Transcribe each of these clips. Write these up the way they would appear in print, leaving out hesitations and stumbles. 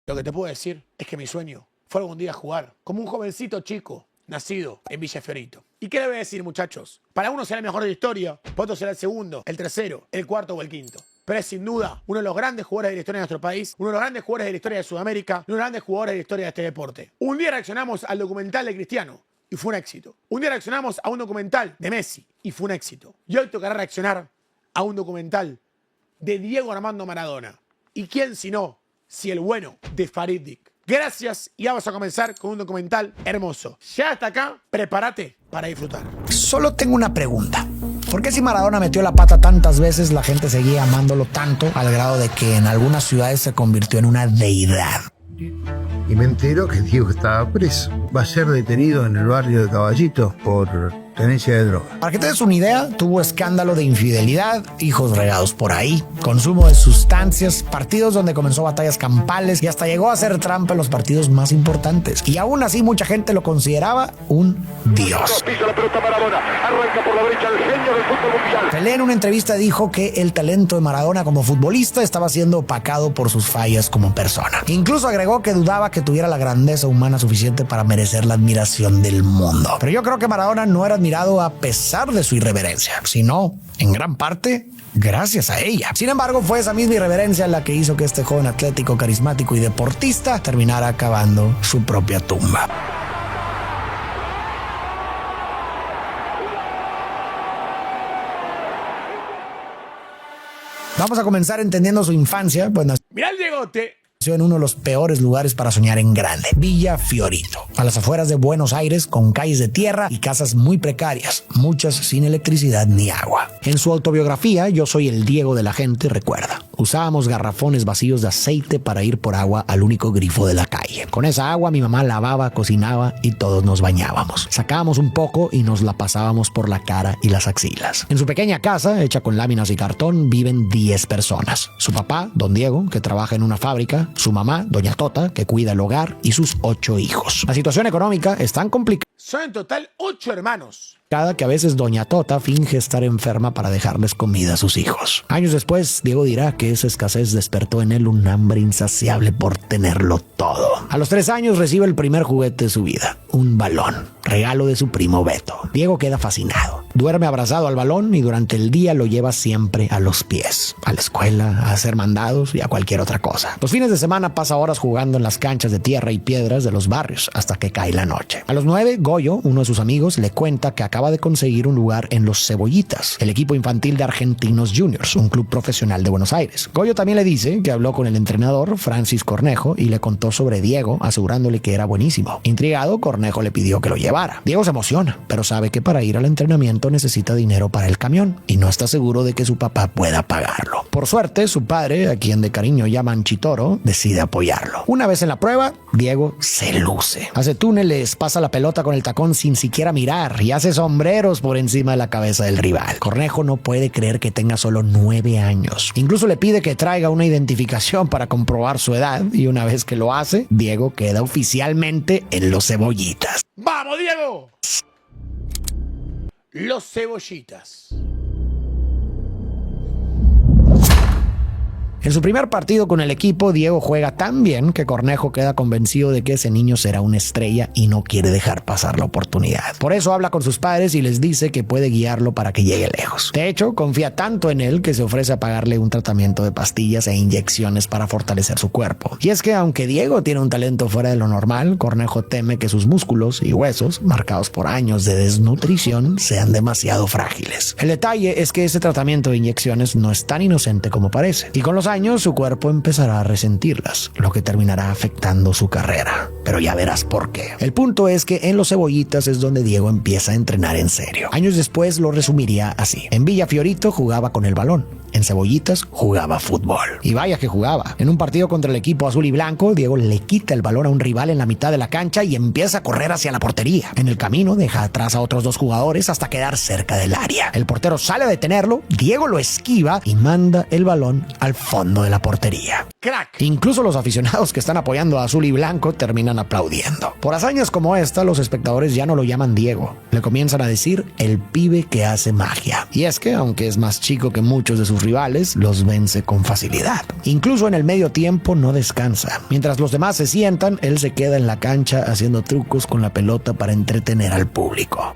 Lo que te puedo decir es que mi sueño fue algún día jugar como un jovencito chico nacido en Villa Fiorito. ¿Y qué le voy a decir, muchachos? Para uno será el mejor de la historia, para otro será el segundo, el tercero, el cuarto o el quinto. Pero es sin duda uno de los grandes jugadores de la historia de nuestro país, uno de los grandes jugadores de la historia de Sudamérica, uno de los grandes jugadores de la historia de este deporte. Un día reaccionamos al documental de Cristiano y fue un éxito. Un día reaccionamos a un documental de Messi y fue un éxito. Y hoy tocará reaccionar a un documental de Diego Armando Maradona. ¿Y quién sino si el bueno de Farid Dick? Gracias y vamos a comenzar con un documental hermoso. Ya hasta acá, prepárate para disfrutar. Solo tengo una pregunta. ¿Por qué si Maradona metió la pata tantas veces la gente seguía amándolo tanto al grado de que en algunas ciudades se convirtió en una deidad? Y me entero que Diego estaba preso. Va a ser detenido en el barrio de Caballito por tenencia de droga. Para que te des una idea, tuvo escándalo de infidelidad, hijos regados por ahí, consumo de sustancias, partidos donde comenzó batallas campales y hasta llegó a hacer trampa en los partidos más importantes. Y aún así mucha gente lo consideraba un dios. Pisa la pelota Maradona, arranca por la derecha el genio del fútbol mundial. Pelé en una entrevista dijo que el talento de Maradona como futbolista estaba siendo opacado por sus fallas como persona. Incluso agregó que dudaba que tuviera la grandeza humana suficiente para merecer la admiración del mundo. Pero yo creo que Maradona no era admirado a pesar de su irreverencia, sino en gran parte gracias a ella. Sin embargo, fue esa misma irreverencia la que hizo que este joven atlético, carismático y deportista terminara acabando su propia tumba. Vamos a comenzar entendiendo su infancia, pues Mirá el Diegote. nació en uno de los peores lugares para soñar en grande, Villa Fiorito, a las afueras de Buenos Aires, con calles de tierra y casas muy precarias, muchas sin electricidad ni agua. En su autobiografía, Yo soy el Diego de la gente, recuerda: usábamos garrafones vacíos de aceite para ir por agua al único grifo de la calle. Con esa agua mi mamá lavaba, cocinaba y todos nos bañábamos. Sacábamos un poco y nos la pasábamos por la cara y las axilas. En su pequeña casa, hecha con láminas y cartón, viven 10 personas. Su papá, don Diego, que trabaja en una fábrica, su mamá, doña Tota, que cuida el hogar, y sus 8 hijos. La situación económica es tan complicada Son en total 8 hermanos. que a veces doña Tota finge estar enferma para dejarles comida a sus hijos. Años después, Diego dirá que esa escasez despertó en él un hambre insaciable por tenerlo todo. A los 3 años recibe el primer juguete de su vida, un balón, regalo de su primo Beto. Diego queda fascinado. Duerme abrazado al balón y durante el día lo lleva siempre a los pies, a la escuela, a hacer mandados y a cualquier otra cosa. Los fines de semana pasa horas jugando en las canchas de tierra y piedras de los barrios hasta que cae la noche. A los 9, Goyo, uno de sus amigos, le cuenta que acaba de conseguir un lugar en los Cebollitas, el equipo infantil de Argentinos Juniors, un club profesional de Buenos Aires. Goyo también le dice que habló con el entrenador, Francis Cornejo, y le contó sobre Diego, asegurándole que era buenísimo. Intrigado, Cornejo le pidió que lo llevara. Diego se emociona, pero sabe que para ir al entrenamiento necesita dinero para el camión y no está seguro de que su papá pueda pagarlo. Por suerte, su padre, a quien de cariño llaman Chitoro, decide apoyarlo. Una vez en la prueba, Diego se luce. Hace túneles, pasa la pelota con el tacón sin siquiera mirar y hace sombreros por encima de la cabeza del rival. Cornejo no puede creer que tenga solo 9 años. Incluso le pide que traiga una identificación para comprobar su edad y una vez que lo hace, Diego queda oficialmente en los Cebollitas. ¡Vamos, Diego! Los Cebollitas. En su primer partido con el equipo, Diego juega tan bien que Cornejo queda convencido de que ese niño será una estrella y no quiere dejar pasar la oportunidad. Por eso habla con sus padres y les dice que puede guiarlo para que llegue lejos. De hecho, confía tanto en él que se ofrece a pagarle un tratamiento de pastillas e inyecciones para fortalecer su cuerpo. Y es que aunque Diego tiene un talento fuera de lo normal, Cornejo teme que sus músculos y huesos, marcados por años de desnutrición, sean demasiado frágiles. El detalle es que ese tratamiento de inyecciones no es tan inocente como parece, y con los años su cuerpo empezará a resentirlas, lo que terminará afectando su carrera. Pero ya verás por qué. El punto es que en los Cebollitas es donde Diego empieza a entrenar en serio. Años después lo resumiría así: en Villa Fiorito jugaba con el balón, en Cebollitas jugaba fútbol. Y vaya que jugaba. En un partido contra el equipo azul y blanco, Diego le quita el balón a un rival en la mitad de la cancha y empieza a correr hacia la portería. En el camino deja atrás a otros 2 jugadores hasta quedar cerca del área. El portero sale a detenerlo, Diego lo esquiva y manda el balón al fondo de la portería. ¡Crack! Incluso los aficionados que están apoyando a azul y blanco terminan aplaudiendo. Por hazañas como esta, los espectadores ya no lo llaman Diego. Le comienzan a decir el pibe que hace magia. Y es que, aunque es más chico que muchos de sus rivales los vence con facilidad. Incluso en el medio tiempo no descansa. Mientras los demás se sientan, él se queda en la cancha haciendo trucos con la pelota para entretener al público.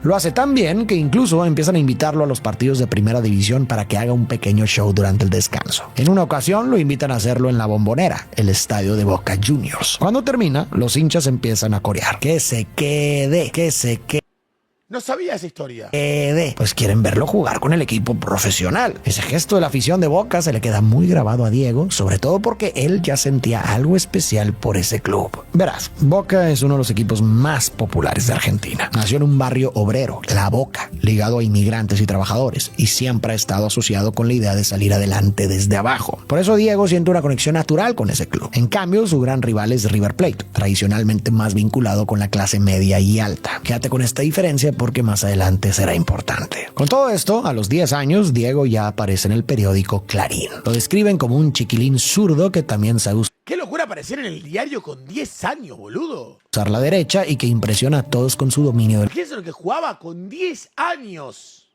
Lo hace tan bien que incluso empiezan a invitarlo a los partidos de primera división para que haga un pequeño show durante el descanso. En una ocasión lo invitan a hacerlo en la Bombonera, el estadio de Boca Juniors. Cuando termina, los hinchas empiezan a corear: que se quede, que se quede. No sabía esa historia. Pues quieren verlo jugar con el equipo profesional. Ese gesto de la afición de Boca se le queda muy grabado a Diego, sobre todo porque él ya sentía algo especial por ese club. Verás, Boca es uno de los equipos más populares de Argentina. Nació en un barrio obrero, La Boca, ligado a inmigrantes y trabajadores, y siempre ha estado asociado con la idea de salir adelante desde abajo. Por eso Diego siente una conexión natural con ese club. En cambio, su gran rival es River Plate, tradicionalmente más vinculado con la clase media y alta. Quédate con esta diferencia porque más adelante será importante. Con todo esto, a los 10 años, Diego ya aparece en el periódico Clarín. Lo describen como un chiquilín zurdo que también sabe ¡Qué locura aparecer en el diario con 10 años, boludo! usar la derecha y que impresiona a todos con su dominio del Fíjense lo que jugaba con 10 años.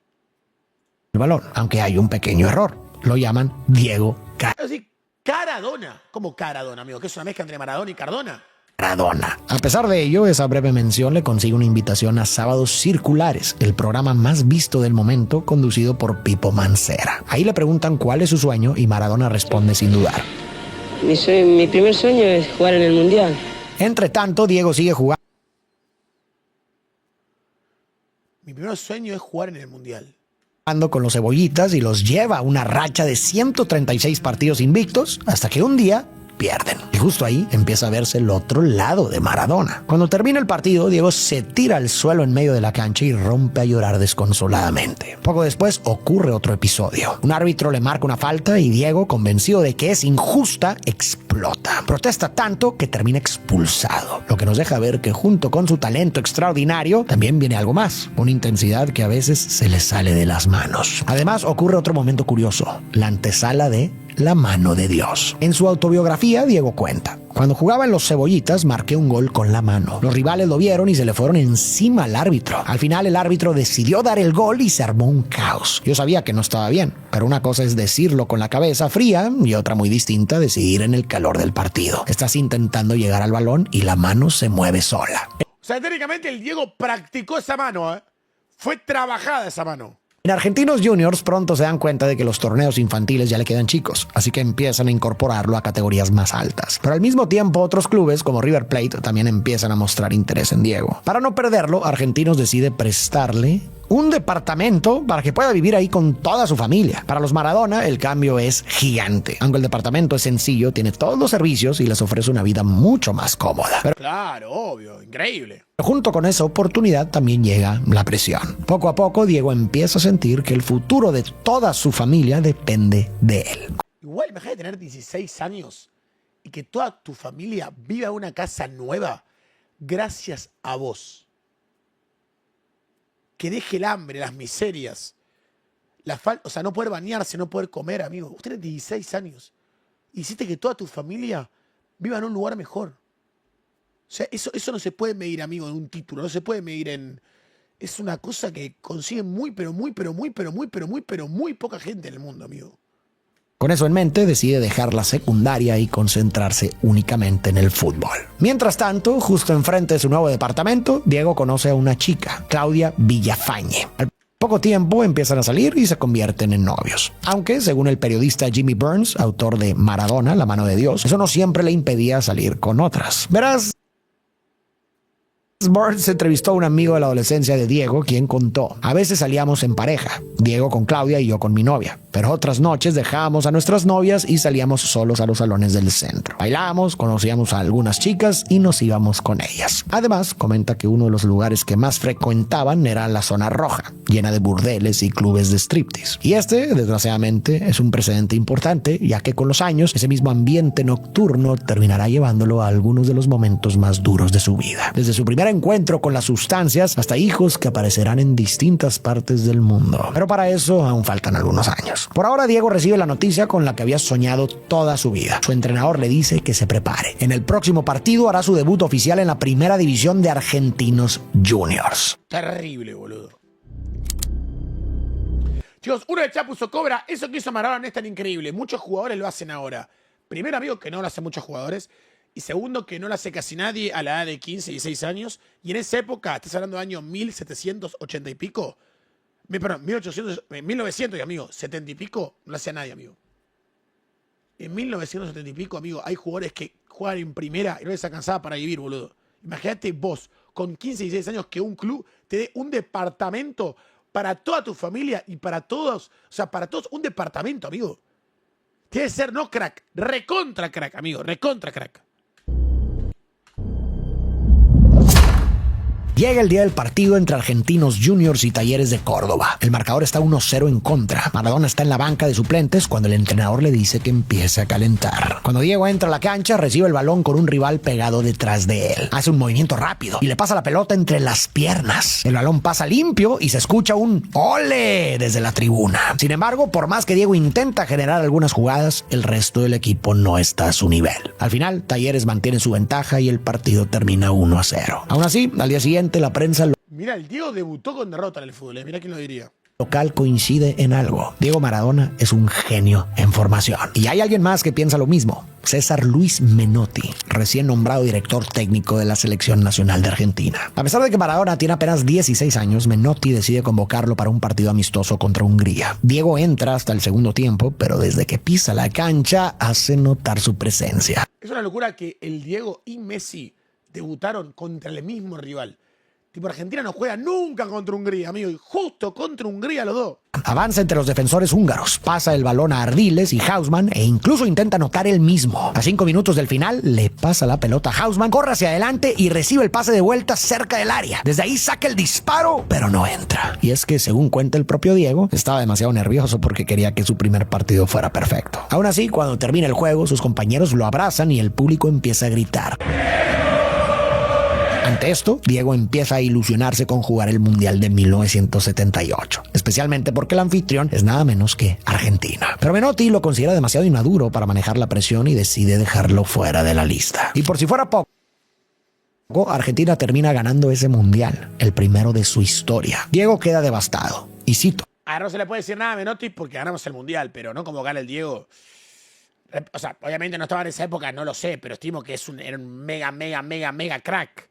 balón, aunque hay un pequeño error. Lo llaman Diego Así, Caradona. ¿Cómo Caradona, amigo? ¿Que es una mezcla entre Maradona y Cardona? Maradona. A pesar de ello, esa breve mención le consigue una invitación a Sábados Circulares, el programa más visto del momento, conducido por Pipo Mancera. Ahí le preguntan cuál es su sueño y Maradona responde sin dudar: Mi primer sueño es jugar en el Mundial. Entre tanto, Diego sigue jugando Mi primer sueño es jugar en el Mundial. con los cebollitas y los lleva a una racha de 136 partidos invictos, hasta que un día pierden. Y justo ahí empieza a verse el otro lado de Maradona. Cuando termina el partido, Diego se tira al suelo en medio de la cancha y rompe a llorar desconsoladamente. Poco después ocurre otro episodio. Un árbitro le marca una falta y Diego, convencido de que es injusta, explota. Protesta tanto que termina expulsado, lo que nos deja ver que junto con su talento extraordinario también viene algo más, una intensidad que a veces se le sale de las manos. Además, ocurre otro momento curioso, la antesala de La mano de Dios. En su autobiografía, Diego cuenta: cuando jugaba en los Cebollitas, marqué un gol con la mano. Los rivales lo vieron y se le fueron encima al árbitro. Al final, el árbitro decidió dar el gol y se armó un caos. Yo sabía que no estaba bien, pero una cosa es decirlo con la cabeza fría y otra muy distinta, decidir en el calor del partido. Estás intentando llegar al balón y la mano se mueve sola. O sea, técnicamente el Diego practicó esa mano, ¿eh? Fue trabajada esa mano. En Argentinos Juniors pronto se dan cuenta de que los torneos infantiles ya le quedan chicos, así que empiezan a incorporarlo a categorías más altas. Pero al mismo tiempo otros clubes como River Plate también empiezan a mostrar interés en Diego. Para no perderlo, Argentinos decide prestarle un departamento para que pueda vivir ahí con toda su familia. Para los Maradona el cambio es gigante. Aunque el departamento es sencillo, tiene todos los servicios y les ofrece una vida mucho más cómoda. Pero Claro, obvio, increíble. junto con esa oportunidad también llega la presión. Poco a poco Diego empieza a sentir que el futuro de toda su familia depende de él. Igual, imagínate tener 16 años y que toda tu familia viva en una casa nueva gracias a vos. Que deje el hambre, las miserias, la falta, o sea, no poder bañarse, no poder comer, amigo. Vos tenés 16 años. Hiciste que toda tu familia viva en un lugar mejor. O sea, eso no se puede medir, amigo, en un título. No se puede medir en... Es una cosa que consigue muy poca gente en el mundo, amigo. Con eso en mente, decide dejar la secundaria y concentrarse únicamente en el fútbol. Mientras tanto, justo enfrente de su nuevo departamento, Diego conoce a una chica, Claudia Villafañe. Al poco tiempo empiezan a salir y se convierten en novios. Aunque, según el periodista Jimmy Burns, autor de Maradona, La mano de Dios, eso no siempre le impedía salir con otras. Verás, Burns entrevistó a un amigo de la adolescencia de Diego, quien contó: a veces salíamos en pareja, Diego con Claudia y yo con mi novia, pero otras noches dejábamos a nuestras novias y salíamos solos a los salones del centro. Bailábamos, conocíamos a algunas chicas y nos íbamos con ellas. Además, comenta que uno de los lugares que más frecuentaban era la zona roja, llena de burdeles y clubes de striptease. Y este, desgraciadamente, es un precedente importante, ya que con los años, ese mismo ambiente nocturno terminará llevándolo a algunos de los momentos más duros de su vida. Desde su primer encuentro con las sustancias hasta hijos que aparecerán en distintas partes del mundo. Pero para eso aún faltan algunos años. Por ahora, Diego recibe la noticia con la que había soñado toda su vida. Su entrenador le dice que se prepare. En el próximo partido hará su debut oficial en la primera división de Argentinos Juniors. Terrible, boludo. Chicos, uno de Chapu cobra, eso que hizo Maradona no es tan increíble. Muchos jugadores lo hacen ahora. Primero, amigo, que no lo hacen muchos jugadores. Y segundo, que no lo hace casi nadie a la edad de 15, 16 años. Y en esa época, estás hablando de año 1780 y pico. Perdón, 1900, amigo, 70 y pico, no lo hacía nadie, amigo. En 1970 y pico, amigo, hay jugadores que juegan en primera y no les alcanzaba para vivir, boludo. Imagínate vos, con 15, 16 años, que un club te dé un departamento para toda tu familia y para todos, o sea, para todos, un departamento, amigo. Tiene que ser, no crack, recontra crack, amigo, recontra crack. Llega el día del partido entre Argentinos Juniors y Talleres de Córdoba. El marcador está 1-0 en contra. Maradona está en la banca de suplentes cuando el entrenador le dice que empiece a calentar. Cuando Diego entra a la cancha, recibe el balón con un rival pegado detrás de él. Hace un movimiento rápido y le pasa la pelota entre las piernas. El balón pasa limpio y se escucha un ¡ole! Desde la tribuna. Sin embargo, por más que Diego intenta generar algunas jugadas, el resto del equipo no está a su nivel. Al final, Talleres mantiene su ventaja y el partido termina 1-0. Aún así, al día siguiente, la prensa Mira, el Diego debutó con derrota en el fútbol, mira quién lo diría. local coincide en algo. Diego Maradona es un genio en formación. Y hay alguien más que piensa lo mismo. César Luis Menotti, recién nombrado director técnico de la Selección Nacional de Argentina. A pesar de que Maradona tiene apenas 16 años, Menotti decide convocarlo para un partido amistoso contra Hungría. Diego entra hasta el segundo tiempo, pero desde que pisa la cancha hace notar su presencia. Es una locura que el Diego y Messi debutaron contra el mismo rival. Tipo, Argentina no juega nunca contra Hungría, amigo, y justo contra Hungría los dos. Avanza entre los defensores húngaros, pasa el balón a Ardiles y Haussmann e incluso intenta anotar él mismo. A 5 minutos del final, le pasa la pelota a Haussmann, corre hacia adelante y recibe el pase de vuelta cerca del área. Desde ahí saca el disparo, pero no entra. Y es que, según cuenta el propio Diego, estaba demasiado nervioso porque quería que su primer partido fuera perfecto. Aún así, cuando termina el juego, sus compañeros lo abrazan y el público empieza a gritar. Ante esto, Diego empieza a ilusionarse con jugar el Mundial de 1978, especialmente porque el anfitrión es nada menos que Argentina. Pero Menotti lo considera demasiado inmaduro para manejar la presión y decide dejarlo fuera de la lista. Y por si fuera poco, Argentina termina ganando ese Mundial, el primero de su historia. Diego queda devastado, y cito: Ahora no se le puede decir nada a Menotti porque ganamos el Mundial, pero no como gana el Diego. O sea, obviamente no estaba en esa época, no lo sé, pero estimo que era un mega crack.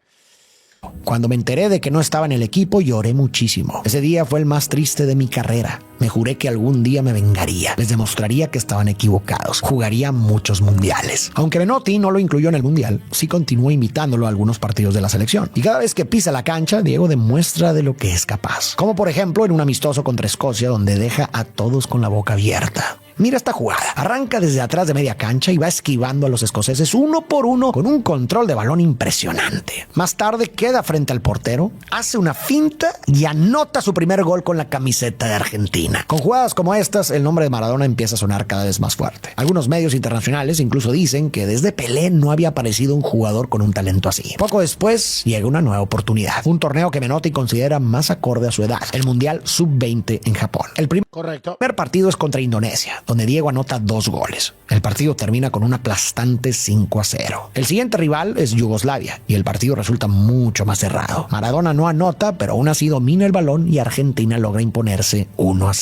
Cuando me enteré de que no estaba en el equipo, lloré muchísimo. Ese día fue el más triste de mi carrera. Me juré que algún día me vengaría. Les demostraría que estaban equivocados. Jugaría muchos mundiales. Aunque Menotti no lo incluyó en el mundial, sí continuó invitándolo a algunos partidos de la selección. Y cada vez que pisa la cancha, Diego demuestra de lo que es capaz. Como por ejemplo en un amistoso contra Escocia, donde deja a todos con la boca abierta. Mira esta jugada. Arranca desde atrás de media cancha y va esquivando a los escoceses uno por uno con un control de balón impresionante. Más tarde queda frente al portero, hace una finta y anota su primer gol con la camiseta de Argentina. Con jugadas como estas, el nombre de Maradona empieza a sonar cada vez más fuerte. Algunos medios internacionales incluso dicen que desde Pelé no había aparecido un jugador con un talento así. Poco después llega una nueva oportunidad. Un torneo que Menotti considera más acorde a su edad. El Mundial Sub-20 en Japón. El primer partido es contra Indonesia, donde Diego anota 2 goles. El partido termina con un aplastante 5-0. El siguiente rival es Yugoslavia y el partido resulta mucho más cerrado. Maradona no anota, pero aún así domina el balón y Argentina logra imponerse 1-0.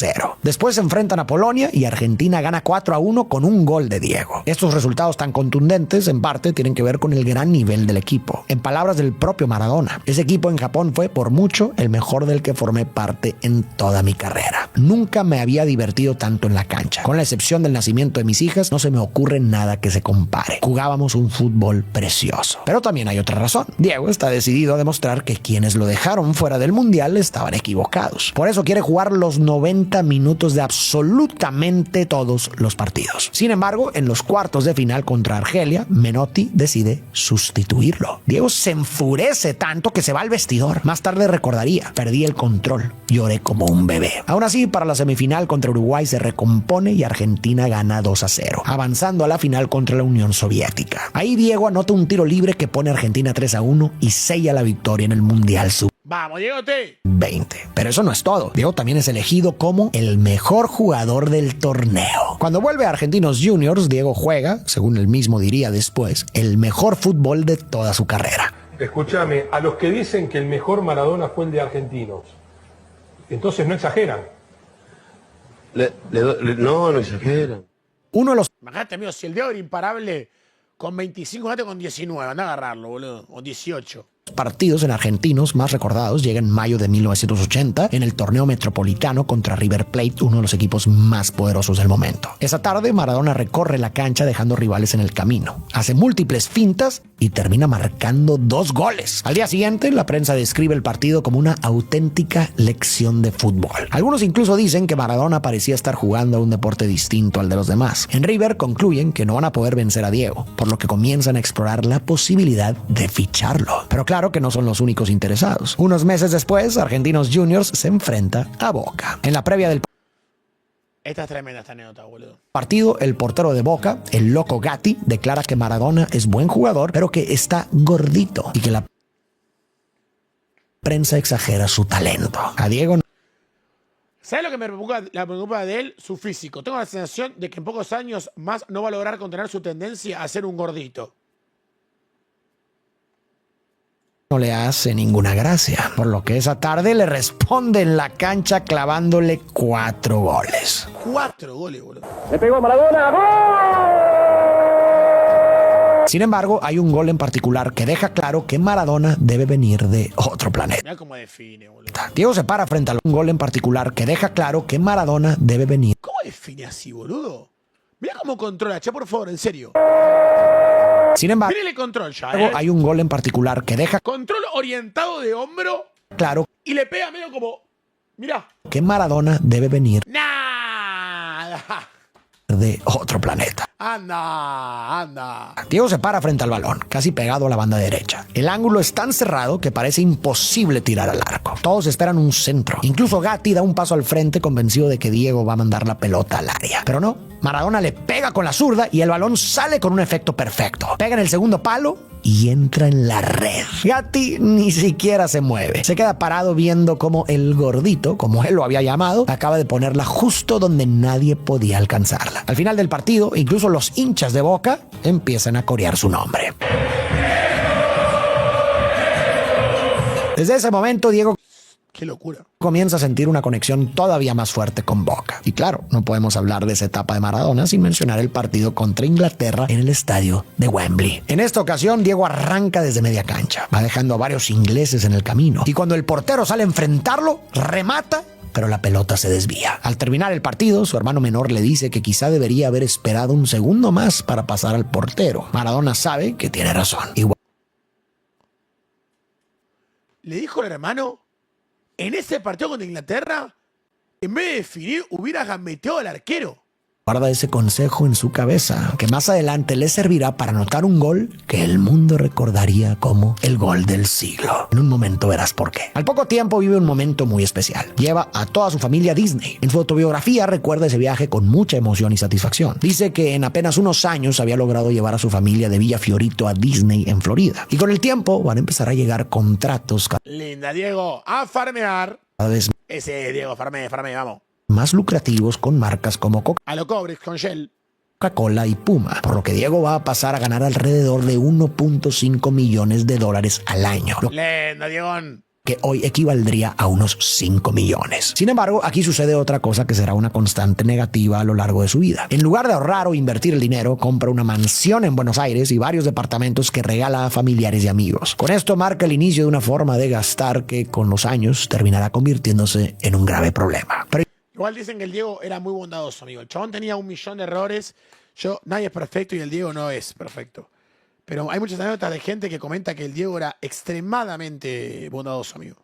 Después se enfrentan a Polonia y Argentina gana 4-1 con un gol de Diego. Estos resultados tan contundentes en parte tienen que ver con el gran nivel del equipo. En palabras del propio Maradona, ese equipo en Japón fue por mucho el mejor del que formé parte en toda mi carrera. Nunca me había divertido tanto en la cancha. Con la excepción del nacimiento de mis hijas, no se me ocurre nada que se compare. Jugábamos un fútbol precioso. Pero también hay otra razón. Diego está decidido a demostrar que quienes lo dejaron fuera del Mundial estaban equivocados. Por eso quiere jugar los 90 minutos de absolutamente todos los partidos. Sin embargo, en los cuartos de final contra Argelia, Menotti decide sustituirlo. Diego se enfurece tanto que se va al vestidor. Más tarde recordaría: perdí el control, lloré como un bebé. Aún así, para la semifinal contra Uruguay se recompone y Argentina gana 2-0, avanzando a la final contra la Unión Soviética. Ahí Diego anota un tiro libre que pone a Argentina 3-1 y sella la victoria en el Mundial ¡Vamos, Diegote! 20. Pero eso no es todo. Diego también es elegido como el mejor jugador del torneo. Cuando vuelve a Argentinos Juniors, Diego juega, según él mismo diría después, el mejor fútbol de toda su carrera. Escúchame, a los que dicen que el mejor Maradona fue el de Argentinos, entonces no exageran. No exageran. Uno de los Imagínate, amigo, si el Diego era imparable con 25, imagínate con 19. Anda a agarrarlo, boludo. O 18. partidos en argentinos más recordados llega en mayo de 1980 en el torneo metropolitano contra River Plate, uno de los equipos más poderosos del momento. Esa tarde Maradona recorre la cancha dejando rivales en el camino, hace múltiples fintas y termina marcando 2 goles. Al día siguiente la prensa describe el partido como una auténtica lección de fútbol. Algunos incluso dicen que Maradona parecía estar jugando a un deporte distinto al de los demás. En River concluyen que no van a poder vencer a Diego, por lo que comienzan a explorar la posibilidad de ficharlo. Pero claro que no son los únicos interesados. Unos meses después, Argentinos Juniors se enfrenta a Boca. En la previa del Esta es tremenda esta anécdota, boludo. partido, el portero de Boca, el loco Gatti, declara que Maradona es buen jugador, pero que está gordito y que la prensa exagera su talento. A Diego ¿Sabes lo que me preocupa de él? Su físico. Tengo la sensación de que en pocos años más no va a lograr contener su tendencia a ser un gordito. no le hace ninguna gracia, por lo que esa tarde le responde en la cancha clavándole 4 goles. 4 goles, boludo. Le pegó Maradona. ¡Gol! Sin embargo, hay un gol en particular que deja claro que Maradona debe venir de otro planeta. Mira cómo define, boludo. Diego se para frente a un gol en particular que deja claro que Maradona debe venir. ¿Cómo define así, boludo? Mira cómo controla, che, por favor, en serio. Sin embargo, Mírale control ya, hay un gol en particular que deja Control orientado de hombro claro y le pega medio como... Mirá. que Maradona debe venir Nada. de otro planeta. Anda. Diego se para frente al balón, casi pegado a la banda derecha. El ángulo es tan cerrado que parece imposible tirar al arco. Todos esperan un centro. Incluso Gatti da un paso al frente convencido de que Diego va a mandar la pelota al área. Pero no, Maradona le pega con la zurda y el balón sale con un efecto perfecto. Pega en el segundo palo y entra en la red. Gatti ni siquiera se mueve. Se queda parado viendo cómo el gordito, como él lo había llamado, acaba de ponerla justo donde nadie podía alcanzarla. Al final del partido, incluso los hinchas de Boca empiezan a corear su nombre. Desde ese momento, Diego Qué locura. comienza a sentir una conexión todavía más fuerte con Boca. Y claro, no podemos hablar de esa etapa de Maradona sin mencionar el partido contra Inglaterra en el estadio de Wembley. En esta ocasión, Diego arranca desde media cancha, va dejando a varios ingleses en el camino. Y cuando el portero sale a enfrentarlo, remata, pero la pelota se desvía. Al terminar el partido, su hermano menor le dice que quizá debería haber esperado un segundo más para pasar al portero. Maradona sabe que tiene razón. Igual Le dijo el hermano, en ese partido contra Inglaterra, en vez de definir, hubiera gambeteado al arquero. guarda ese consejo en su cabeza, que más adelante le servirá para anotar un gol que el mundo recordaría como el gol del siglo. En un momento verás por qué. Al poco tiempo vive un momento muy especial. Lleva a toda su familia a Disney. En su autobiografía recuerda ese viaje con mucha emoción y satisfacción. Dice que en apenas unos años había logrado llevar a su familia de Villa Fiorito a Disney en Florida. Y con el tiempo van a empezar a llegar contratos Linda, Diego. A farmear. cada vez Ese, Diego, farme, vamos. más lucrativos con marcas como A lo Cobrex con Shell. Coca-Cola y Puma, por lo que Diego va a pasar a ganar alrededor de 1.5 millones de dólares al año, lo Linda, Diegón. que hoy equivaldría a unos 5 millones. Sin embargo, aquí sucede otra cosa que será una constante negativa a lo largo de su vida. En lugar de ahorrar o invertir el dinero, compra una mansión en Buenos Aires y varios departamentos que regala a familiares y amigos. Con esto marca el inicio de una forma de gastar que con los años terminará convirtiéndose en un grave problema. Pero Igual dicen que el Diego era muy bondadoso, amigo. El chabón tenía 1 millón de errores. Nadie es perfecto y el Diego no es perfecto. Pero hay muchas anécdotas de gente que comenta que el Diego era extremadamente bondadoso, amigo.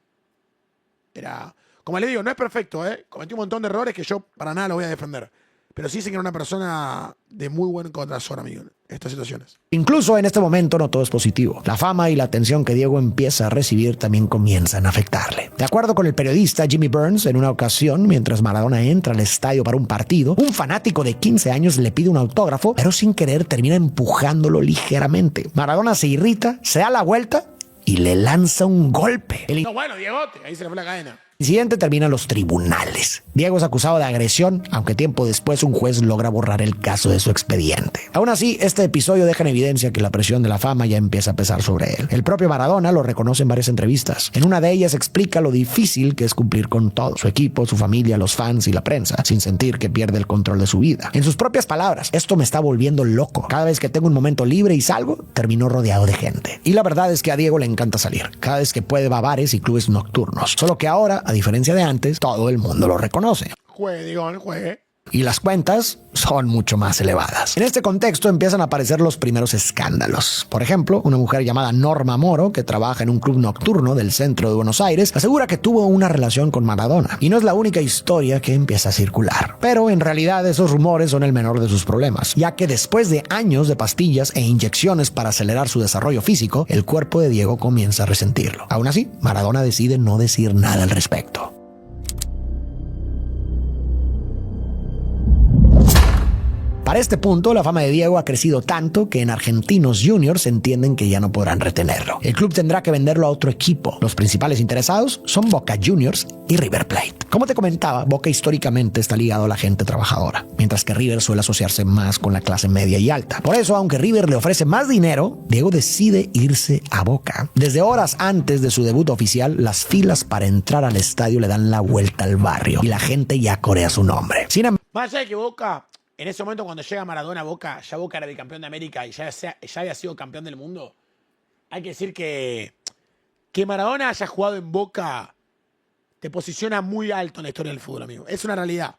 Era, como le digo, no es perfecto, ¿eh? Cometió un montón de errores que yo para nada lo voy a defender. Pero sí dicen que era una persona de muy buen corazón, amigo, en estas situaciones. incluso en este momento no todo es positivo. La fama y la atención que Diego empieza a recibir también comienzan a afectarle. De acuerdo con el periodista Jimmy Burns, en una ocasión, mientras Maradona entra al estadio para un partido, un fanático de 15 años le pide un autógrafo, pero sin querer termina empujándolo ligeramente. Maradona se irrita, se da la vuelta y le lanza un golpe. No, bueno, Diegote, ahí se le fue la cadena. El incidente termina en los tribunales. Diego es acusado de agresión, aunque tiempo después un juez logra borrar el caso de su expediente. Aún así, este episodio deja en evidencia que la presión de la fama ya empieza a pesar sobre él. El propio Maradona lo reconoce en varias entrevistas. En una de ellas explica lo difícil que es cumplir con todo: su equipo, su familia, los fans y la prensa, sin sentir que pierde el control de su vida. En sus propias palabras: esto me está volviendo loco. Cada vez que tengo un momento libre y salgo, termino rodeado de gente. Y la verdad es que a Diego le encanta salir. Cada vez que puede va a bares y clubes nocturnos. Solo que ahora, a diferencia de antes, todo el mundo lo reconoce. Juegue. Y las cuentas son mucho más elevadas. En este contexto empiezan a aparecer los primeros escándalos. Por ejemplo, una mujer llamada Norma Moro, que trabaja en un club nocturno del centro de Buenos Aires, asegura que tuvo una relación con Maradona. Y no es la única historia que empieza a circular. Pero en realidad esos rumores son el menor de sus problemas, ya que después de años de pastillas e inyecciones para acelerar su desarrollo físico, el cuerpo de Diego comienza a resentirlo. Aún así, Maradona decide no decir nada al respecto. Para este punto, la fama de Diego ha crecido tanto que en Argentinos Juniors entienden que ya no podrán retenerlo. El club tendrá que venderlo a otro equipo. Los principales interesados son Boca Juniors y River Plate. Como te comentaba, Boca históricamente está ligado a la gente trabajadora, mientras que River suele asociarse más con la clase media y alta. Por eso, aunque River le ofrece más dinero, Diego decide irse a Boca. Desde horas antes de su debut oficial, las filas para entrar al estadio le dan la vuelta al barrio y la gente ya corea su nombre. Sin embargo, Más allá de que Boca, en ese momento cuando llega Maradona a Boca, ya Boca era bicampeón de América y ya había sido campeón del mundo, hay que decir que Maradona haya jugado en Boca te posiciona muy alto en la historia del fútbol, amigo. Es una realidad.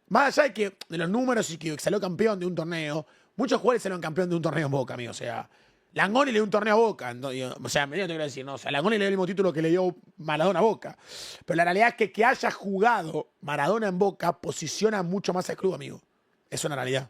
Más allá de los números y que salió campeón de un torneo, muchos jugadores salieron campeón de un torneo en Boca, amigo. O sea, Langoni le dio un torneo a Boca. O sea, me quiero decir, no. O sea, Langoni le dio el mismo título que le dio Maradona a Boca. Pero la realidad es que haya jugado Maradona en Boca posiciona mucho más al club, amigo. Es una realidad.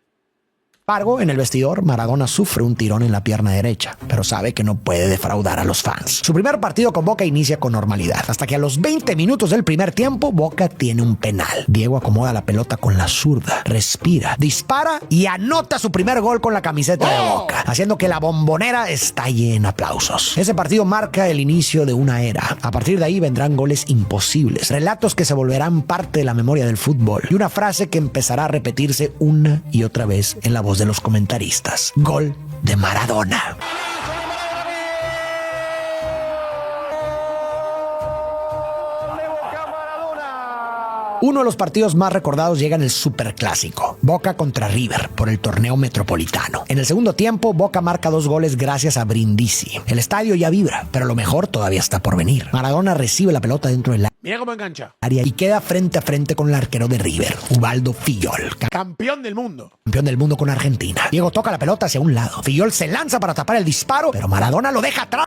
en el vestidor, Maradona sufre un tirón en la pierna derecha, pero sabe que no puede defraudar a los fans. Su primer partido con Boca inicia con normalidad, hasta que a los 20 minutos del primer tiempo, Boca tiene un penal. Diego acomoda la pelota con la zurda, respira, dispara y anota su primer gol con la camiseta de Boca, haciendo que la Bombonera estalle en aplausos. Ese partido marca el inicio de una era. A partir de ahí vendrán goles imposibles, relatos que se volverán parte de la memoria del fútbol y una frase que empezará a repetirse una y otra vez en la voz de los comentaristas: gol de Maradona. Uno de los partidos más recordados llega en el Superclásico, Boca contra River, por el torneo metropolitano. En el segundo tiempo, Boca marca 2 goles gracias a Brindisi. El estadio ya vibra, pero lo mejor todavía está por venir. Maradona recibe la pelota dentro del Mira cómo engancha. área y queda frente a frente con el arquero de River, Ubaldo Fillol. Campeón del mundo. Campeón del mundo con Argentina. Diego toca la pelota hacia un lado. Fillol se lanza para tapar el disparo, pero Maradona lo deja atrás.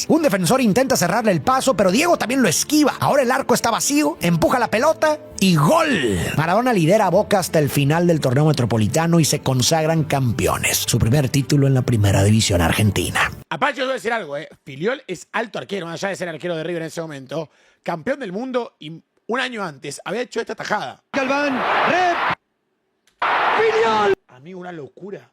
Un defensor intenta cerrarle el paso, pero Diego también lo esquiva. Ahora el arco está vacío, empuja la pelota y ¡gol! Maradona lidera a Boca hasta el final del torneo metropolitano y se consagran campeones. Su primer título en la primera división argentina. Aparte, yo voy a decir algo, Filiol es alto arquero, más allá de ser arquero de River en ese momento. Campeón del mundo y un año antes había hecho esta tajada. Galván, Filiol. Amigo, una locura.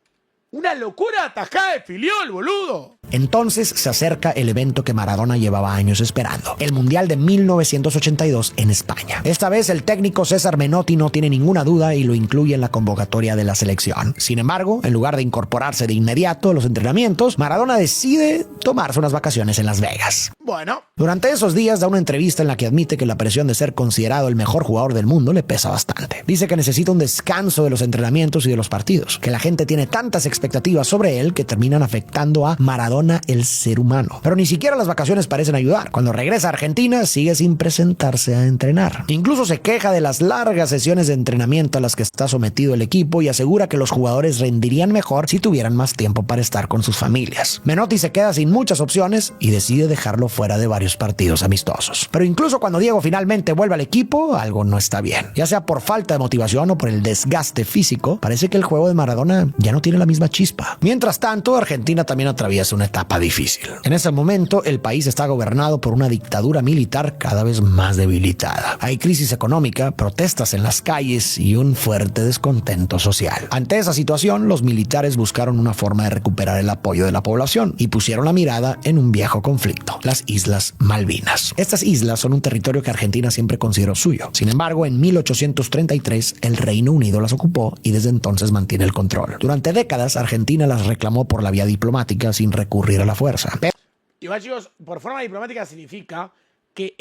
¡Una locura atajada de Filiol, boludo! Entonces se acerca el evento que Maradona llevaba años esperando, el Mundial de 1982 en España. Esta vez el técnico César Menotti no tiene ninguna duda y lo incluye en la convocatoria de la selección. Sin embargo, en lugar de incorporarse de inmediato a los entrenamientos, Maradona decide tomarse unas vacaciones en Las Vegas. Bueno. Durante esos días da una entrevista en la que admite que la presión de ser considerado el mejor jugador del mundo le pesa bastante. Dice que necesita un descanso de los entrenamientos y de los partidos, que la gente tiene tantas expectativas sobre él que terminan afectando a Maradona, el ser humano. Pero ni siquiera las vacaciones parecen ayudar. Cuando regresa a Argentina, sigue sin presentarse a entrenar. Incluso se queja de las largas sesiones de entrenamiento a las que está sometido el equipo y asegura que los jugadores rendirían mejor si tuvieran más tiempo para estar con sus familias. Menotti se queda sin muchas opciones y decide dejarlo fuera de varios partidos amistosos. Pero incluso cuando Diego finalmente vuelve al equipo, algo no está bien. Ya sea por falta de motivación o por el desgaste físico, parece que el juego de Maradona ya no tiene la misma chispa. Mientras tanto, Argentina también atraviesa una etapa difícil. En ese momento, el país está gobernado por una dictadura militar cada vez más debilitada. Hay crisis económica, protestas en las calles y un fuerte descontento social. Ante esa situación, los militares buscaron una forma de recuperar el apoyo de la población y pusieron la mirada en un viejo conflicto: las Islas Malvinas. Estas islas son un territorio que Argentina siempre consideró suyo. Sin embargo, en 1833 el Reino Unido las ocupó y desde entonces mantiene el control. Durante décadas, Argentina las reclamó por la vía diplomática sin recurrir a la fuerza. Igual, chicos, por forma diplomática significa que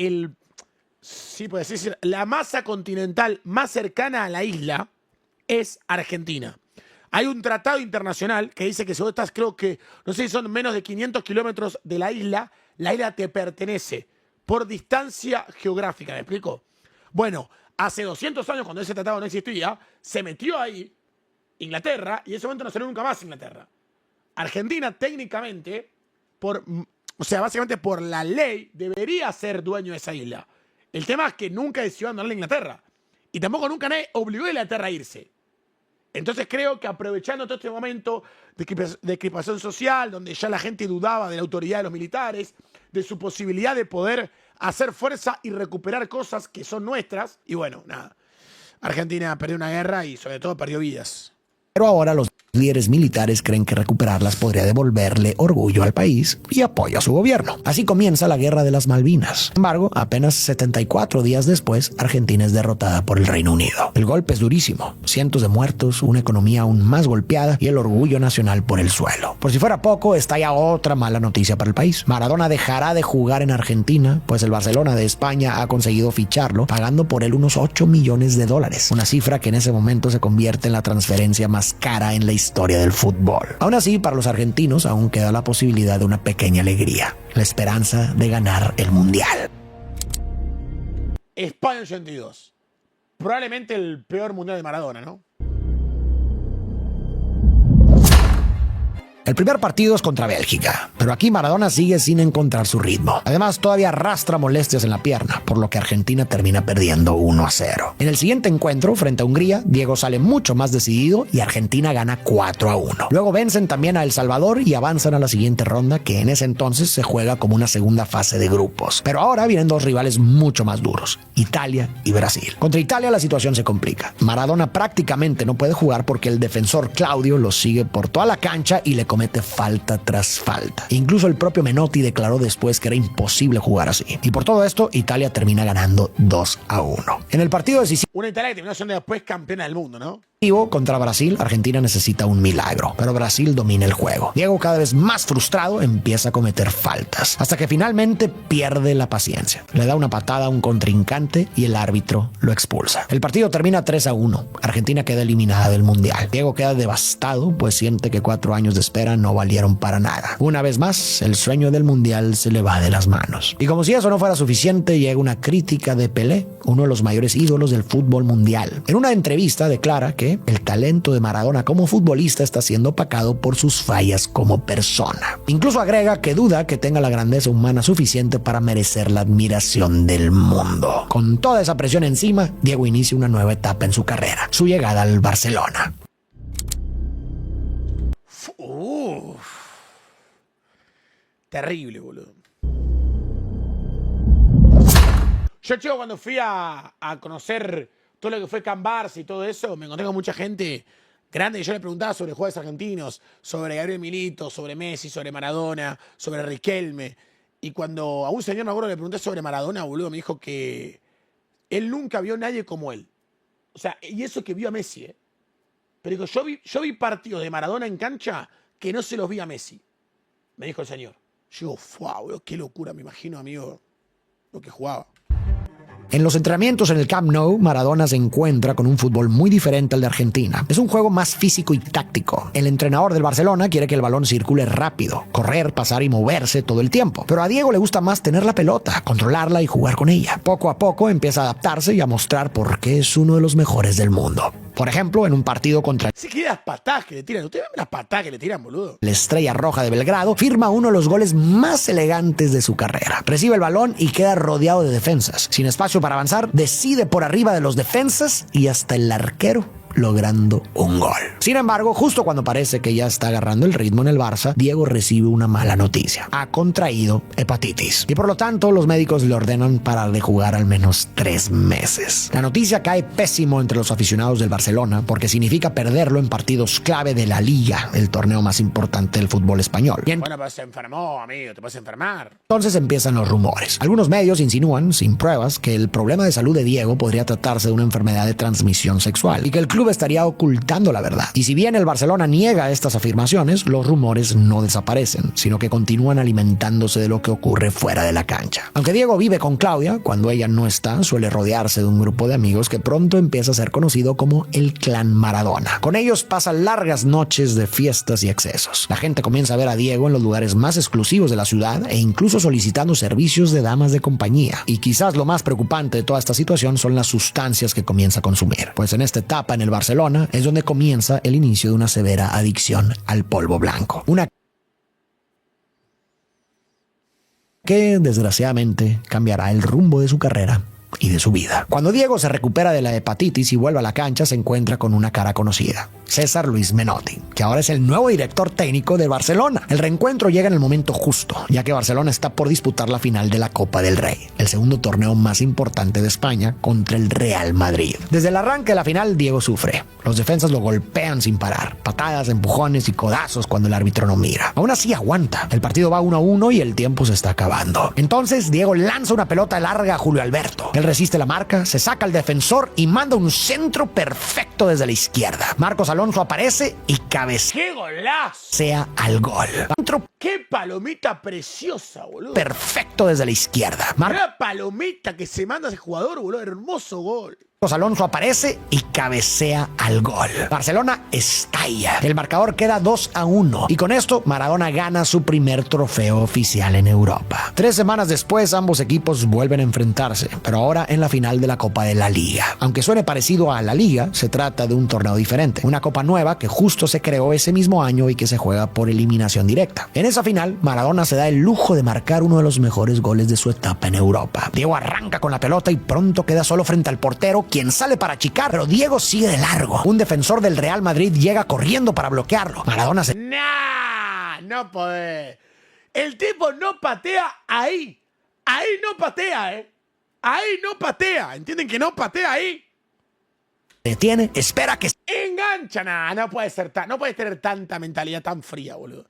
sí, puede decir, la masa continental más cercana a la isla es Argentina. Hay un tratado internacional que dice que si vos estás, creo que, no sé si son menos de 500 kilómetros de la isla te pertenece por distancia geográfica, ¿me explico? Bueno, hace 200 años, cuando ese tratado no existía, se metió ahí Inglaterra y en ese momento no salió nunca más Inglaterra. Argentina técnicamente, básicamente por la ley, debería ser dueño de esa isla. El tema es que nunca decidió abandonar a Inglaterra. Y tampoco nunca nadie obligó a Inglaterra a irse. Entonces creo que aprovechando todo este momento de crispación social, donde ya la gente dudaba de la autoridad de los militares, de su posibilidad de poder hacer fuerza y recuperar cosas que son nuestras, y bueno, nada. Argentina perdió una guerra y sobre todo perdió vidas. Pero ahora los líderes militares creen que recuperarlas podría devolverle orgullo al país y apoyo a su gobierno. Así comienza la Guerra de las Malvinas. Sin embargo, apenas 74 días después, Argentina es derrotada por el Reino Unido. El golpe es durísimo. Cientos de muertos, una economía aún más golpeada y el orgullo nacional por el suelo. Por si fuera poco, estalla otra mala noticia para el país. Maradona dejará de jugar en Argentina, pues el Barcelona de España ha conseguido ficharlo, pagando por él unos $8 millones. Una cifra que en ese momento se convierte en la transferencia más cara en la historia del fútbol. Aún así, para los argentinos aún queda la posibilidad de una pequeña alegría, la esperanza de ganar el Mundial. España 82. Probablemente el peor Mundial de Maradona, ¿no? El primer partido es contra Bélgica, pero aquí Maradona sigue sin encontrar su ritmo. Además, todavía arrastra molestias en la pierna, por lo que Argentina termina perdiendo 1-0. En el siguiente encuentro, frente a Hungría, Diego sale mucho más decidido y Argentina gana 4-1. Luego vencen también a El Salvador y avanzan a la siguiente ronda, que en ese entonces se juega como una segunda fase de grupos. Pero ahora vienen dos rivales mucho más duros, Italia y Brasil. Contra Italia la situación se complica. Maradona prácticamente no puede jugar porque el defensor Claudio lo sigue por toda la cancha y le comete falta tras falta. Incluso el propio Menotti declaró después que era imposible jugar así. Y por todo esto, Italia termina ganando 2-1. En el partido decisivo, una Italia que terminó siendo después campeona del mundo, ¿no? Contra Brasil, Argentina necesita un milagro, pero Brasil domina el juego. Diego, cada vez más frustrado, empieza a cometer faltas, hasta que finalmente pierde la paciencia. Le da una patada a un contrincante y el árbitro lo expulsa. El partido termina 3-1. Argentina queda eliminada del Mundial. Diego queda devastado, pues siente que 4 años de espera no valieron para nada. Una vez más, el sueño del Mundial se le va de las manos. Y como si eso no fuera suficiente, llega una crítica de Pelé, uno de los mayores ídolos del fútbol mundial. En una entrevista declara que el talento de Maradona como futbolista está siendo opacado por sus fallas como persona. Incluso agrega que duda que tenga la grandeza humana suficiente para merecer la admiración del mundo. Con toda esa presión encima, Diego inicia una nueva etapa en su carrera, su llegada al Barcelona. Terrible, boludo. Yo, chico, cuando fui a conocer todo lo que fue Can Barça y todo eso, me encontré con mucha gente grande y yo le preguntaba sobre jugadores argentinos, sobre Gabriel Milito, sobre Messi, sobre Maradona, sobre Riquelme. Y cuando a un señor, me acuerdo, le pregunté sobre Maradona, boludo, me dijo que él nunca vio a nadie como él. O sea, y eso que vio a Messi, ¿eh? Pero dijo, yo vi partidos de Maradona en cancha que no se los vi a Messi. Me dijo el señor. Yo digo, boludo, qué locura, me imagino, amigo, lo que jugaba. En los entrenamientos en el Camp Nou, Maradona se encuentra con un fútbol muy diferente al de Argentina. Es un juego más físico y táctico. El entrenador del Barcelona quiere que el balón circule rápido, correr, pasar y moverse todo el tiempo. Pero a Diego le gusta más tener la pelota, controlarla y jugar con ella. Poco a poco empieza a adaptarse y a mostrar por qué es uno de los mejores del mundo. Por ejemplo, en un partido contra sí, que las patadas que le tiran. Ustedes ven las patadas que le tiran, boludo. la Estrella Roja de Belgrado, firma uno de los goles más elegantes de su carrera. Recibe el balón y queda rodeado de defensas. Sin espacio para avanzar, decide por arriba de los defensas y hasta el arquero logrando un gol. Sin embargo, justo cuando parece que ya está agarrando el ritmo en el Barça, Diego recibe una mala noticia. Ha contraído hepatitis y por lo tanto los médicos le ordenan parar de jugar al menos 3 meses. La noticia cae pésimo entre los aficionados del Barcelona porque significa perderlo en partidos clave de la Liga, el torneo más importante del fútbol español. Bueno, pues se enfermó, amigo, te puedes enfermar. Entonces empiezan los rumores. Algunos medios insinúan, sin pruebas, que el problema de salud de Diego podría tratarse de una enfermedad de transmisión sexual y que el club estaría ocultando la verdad. Y si bien el Barcelona niega estas afirmaciones, los rumores no desaparecen, sino que continúan alimentándose de lo que ocurre fuera de la cancha. Aunque Diego vive con Claudia, cuando ella no está, suele rodearse de un grupo de amigos que pronto empieza a ser conocido como el Clan Maradona. Con ellos pasa largas noches de fiestas y excesos. La gente comienza a ver a Diego en los lugares más exclusivos de la ciudad e incluso solicitando servicios de damas de compañía. Y quizás lo más preocupante de toda esta situación son las sustancias que comienza a consumir. Pues en esta etapa en el Barcelona es donde comienza el inicio de una severa adicción al polvo blanco. Una que desgraciadamente cambiará el rumbo de su carrera y de su vida. Cuando Diego se recupera de la hepatitis y vuelve a la cancha, se encuentra con una cara conocida: César Luis Menotti, que ahora es el nuevo director técnico de Barcelona. El reencuentro llega en el momento justo, ya que Barcelona está por disputar la final de la Copa del Rey, el segundo torneo más importante de España, contra el Real Madrid. Desde el arranque de la final, Diego sufre. Los defensas lo golpean sin parar, patadas, empujones y codazos cuando el árbitro no mira. Aún así aguanta. El partido va 1-1 y el tiempo se está acabando. Entonces Diego lanza una pelota larga a Julio Alberto. Él resiste la marca, se saca al defensor y manda un centro perfecto desde la izquierda. Marcos Alonso aparece y cabecea ¡Qué golazo! al gol. Centro ¡Qué palomita preciosa, boludo! perfecto desde la izquierda. Una palomita que se manda ese jugador, boludo. Hermoso gol. Alonso aparece y cabecea al gol. Barcelona estalla. El marcador queda 2-1 y con esto Maradona gana su primer trofeo oficial en Europa. 3 semanas después ambos equipos vuelven a enfrentarse, pero ahora en la final de la Copa de la Liga. Aunque suene parecido a la Liga, se trata de un torneo diferente, una copa nueva que justo se creó ese mismo año y que se juega por eliminación directa. En esa final, Maradona se da el lujo de marcar uno de los mejores goles de su etapa en Europa. Diego arranca con la pelota y pronto queda solo frente al portero, quien sale para achicar, pero Diego sigue de largo. Un defensor del Real Madrid llega corriendo para bloquearlo. Maradona se... ¡Nah! No podés. El tipo no patea ahí. Ahí no patea, ¿eh? Ahí no patea. ¿Entienden que no patea ahí? detiene, espera que... Engancha, nah, no puede ser no puedes tener tanta mentalidad tan fría, boludo.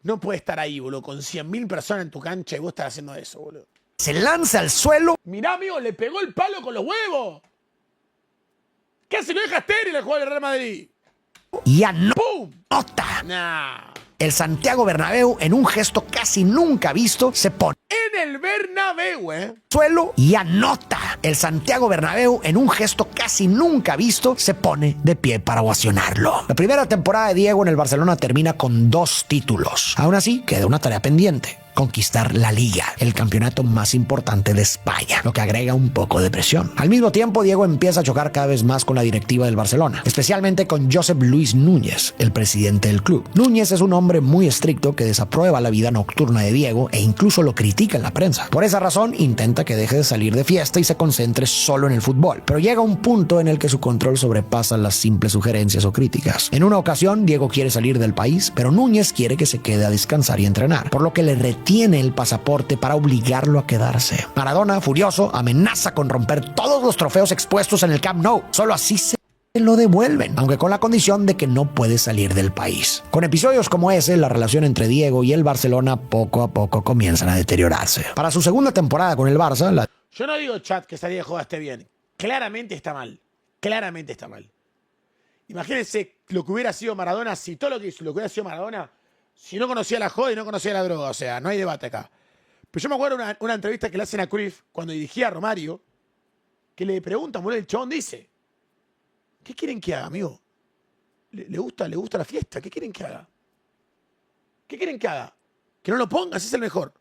No puedes estar ahí, boludo, con 100.000 personas en tu cancha y vos estás haciendo eso, boludo. Se lanza al suelo. Mirá, amigo, le pegó el palo con los huevos. ¿Qué hace? Lo deja estéril el jugador del Real Madrid. Y anota. ¡Pum! Nah. El Santiago Bernabéu, en un gesto casi nunca visto, se pone En el Bernabéu, suelo y anota. El Santiago Bernabéu, en un gesto casi nunca visto, se pone de pie para ovacionarlo. La primera temporada de Diego en el Barcelona termina con 2 títulos. Aún así, queda una tarea pendiente: conquistar la Liga, el campeonato más importante de España, lo que agrega un poco de presión. Al mismo tiempo, Diego empieza a chocar cada vez más con la directiva del Barcelona, especialmente con Josep Luis Núñez, el presidente del club. Núñez es un hombre muy estricto que desaprueba la vida nocturna de Diego e incluso lo critica en la prensa. Por esa razón, intenta que deje de salir de fiesta y se concentre solo en el fútbol. Pero llega un punto en el que su control sobrepasa las simples sugerencias o críticas. En una ocasión, Diego quiere salir del país, pero Núñez quiere que se quede a descansar y entrenar, por lo que le tiene el pasaporte para obligarlo a quedarse. Maradona, furioso, amenaza con romper todos los trofeos expuestos en el Camp Nou. Solo así se lo devuelven, aunque con la condición de que no puede salir del país. Con episodios como ese, la relación entre Diego y el Barcelona poco a poco comienzan a deteriorarse. Para su segunda temporada con el Barça, Yo no digo, chat, que salir de joda esté bien. Claramente está mal. Claramente está mal. Imagínense lo que hubiera sido Maradona si todo lo que hubiera sido Maradona si no conocía la joda y no conocía la droga. O sea, no hay debate acá. Pero yo me acuerdo una entrevista que le hacen a Cruyff cuando dirigía a Romario, que le preguntan, boludo, el chabón dice: ¿qué quieren que haga, amigo? ¿Le gusta la fiesta? ¿Qué quieren que haga? ¿Qué quieren que haga? Que no lo pongas, es el mejor.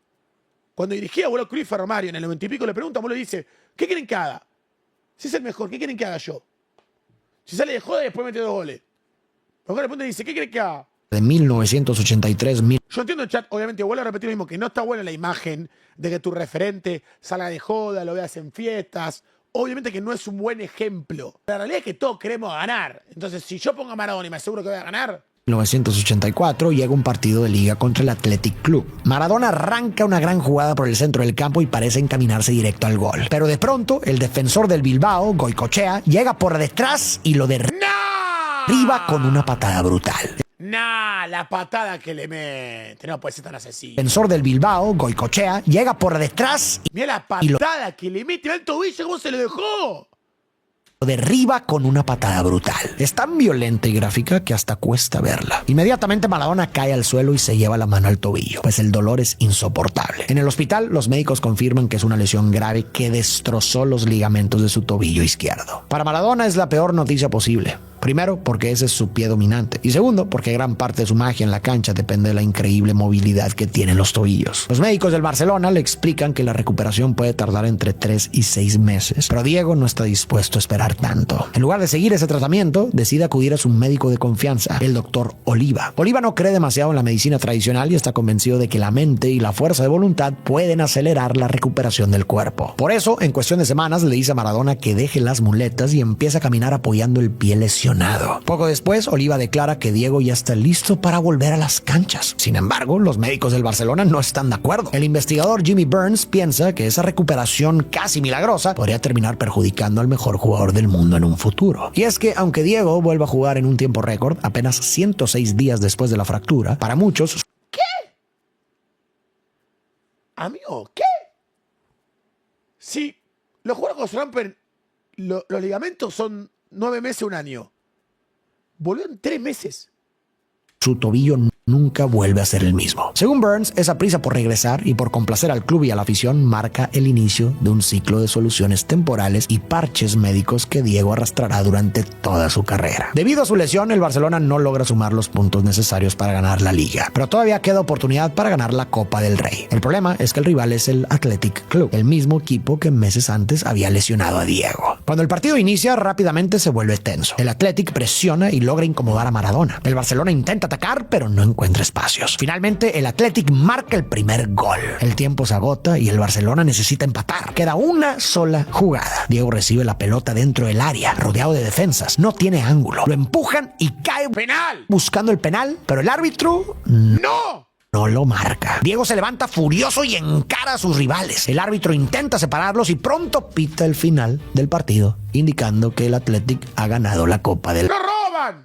Cuando dirigía, boludo, Cruyff a Romario en el 90 y pico, le preguntan, boludo, dice: ¿qué quieren que haga? Si es el mejor, ¿qué quieren que haga yo? Si sale de joda y después mete 2 goles. Mejor le preguntan y dice: ¿qué quieren que haga? de 1983... Yo entiendo, chat, obviamente vuelvo a repetir lo mismo, que no está buena la imagen de que tu referente salga de joda, lo veas en fiestas. obviamente que no es un buen ejemplo. La realidad es que todos queremos ganar. Entonces, si yo pongo a Maradona y me aseguro que voy a ganar... 1984 llega un partido de liga contra el Athletic Club. Maradona arranca una gran jugada por el centro del campo y parece encaminarse directo al gol. Pero de pronto, el defensor del Bilbao, Goicoechea, llega por detrás y lo derriba con una patada brutal. Nah, la patada que le mete. No puede ser tan asesino. El defensor del Bilbao, Goicoechea, llega por detrás y Mira la patada que le mete al tobillo, ¿cómo se lo dejó? lo derriba con una patada brutal. Es tan violenta y gráfica que hasta cuesta verla. Inmediatamente Maradona cae al suelo y se lleva la mano al tobillo, pues el dolor es insoportable. En el hospital, los médicos confirman que es una lesión grave que destrozó los ligamentos de su tobillo izquierdo. Para Maradona es la peor noticia posible. Primero, porque ese es su pie dominante. Y segundo, porque gran parte de su magia en la cancha depende de la increíble movilidad que tienen los tobillos. Los médicos del Barcelona le explican que la recuperación puede tardar entre 3 y 6 meses. Pero Diego no está dispuesto a esperar tanto. En lugar de seguir ese tratamiento, decide acudir a su médico de confianza, el doctor Oliva. Oliva no cree demasiado en la medicina tradicional y está convencido de que la mente y la fuerza de voluntad pueden acelerar la recuperación del cuerpo. Por eso, en cuestión de semanas, le dice a Maradona que deje las muletas y empieza a caminar apoyando el pie lesionado. Poco después, Oliva declara que Diego ya está listo para volver a las canchas. Sin embargo, los médicos del Barcelona no están de acuerdo. El investigador Jimmy Burns piensa que esa recuperación casi milagrosa podría terminar perjudicando al mejor jugador del mundo en un futuro. Y es que, aunque Diego vuelva a jugar en un tiempo récord, apenas 106 días después de la fractura, para muchos... ¿Qué? Amigo, ¿qué? Sí, los jugadores que se rompen los ligamentos son 9 meses, un año. Volvió en 3 meses. Su tobillo nunca vuelve a ser el mismo. Según Burns, esa prisa por regresar y por complacer al club y a la afición marca el inicio de un ciclo de soluciones temporales y parches médicos que Diego arrastrará durante toda su carrera. Debido a su lesión, el Barcelona no logra sumar los puntos necesarios para ganar la Liga, pero todavía queda oportunidad para ganar la Copa del Rey. El problema es que el rival es el Athletic Club, el mismo equipo que meses antes había lesionado a Diego. Cuando el partido inicia, rápidamente se vuelve tenso. El Athletic presiona y logra incomodar a Maradona. El Barcelona intenta atacar, pero no encuentra espacios. Finalmente, el Athletic marca el primer gol. El tiempo se agota y el Barcelona necesita empatar. Queda una sola jugada. Diego recibe la pelota dentro del área, rodeado de defensas. No tiene ángulo. Lo empujan y cae ¡penal! Buscando el penal, pero el árbitro ¡no! No lo marca. Diego se levanta furioso y encara a sus rivales. El árbitro intenta separarlos y pronto pita el final del partido, indicando que el Athletic ha ganado la Copa del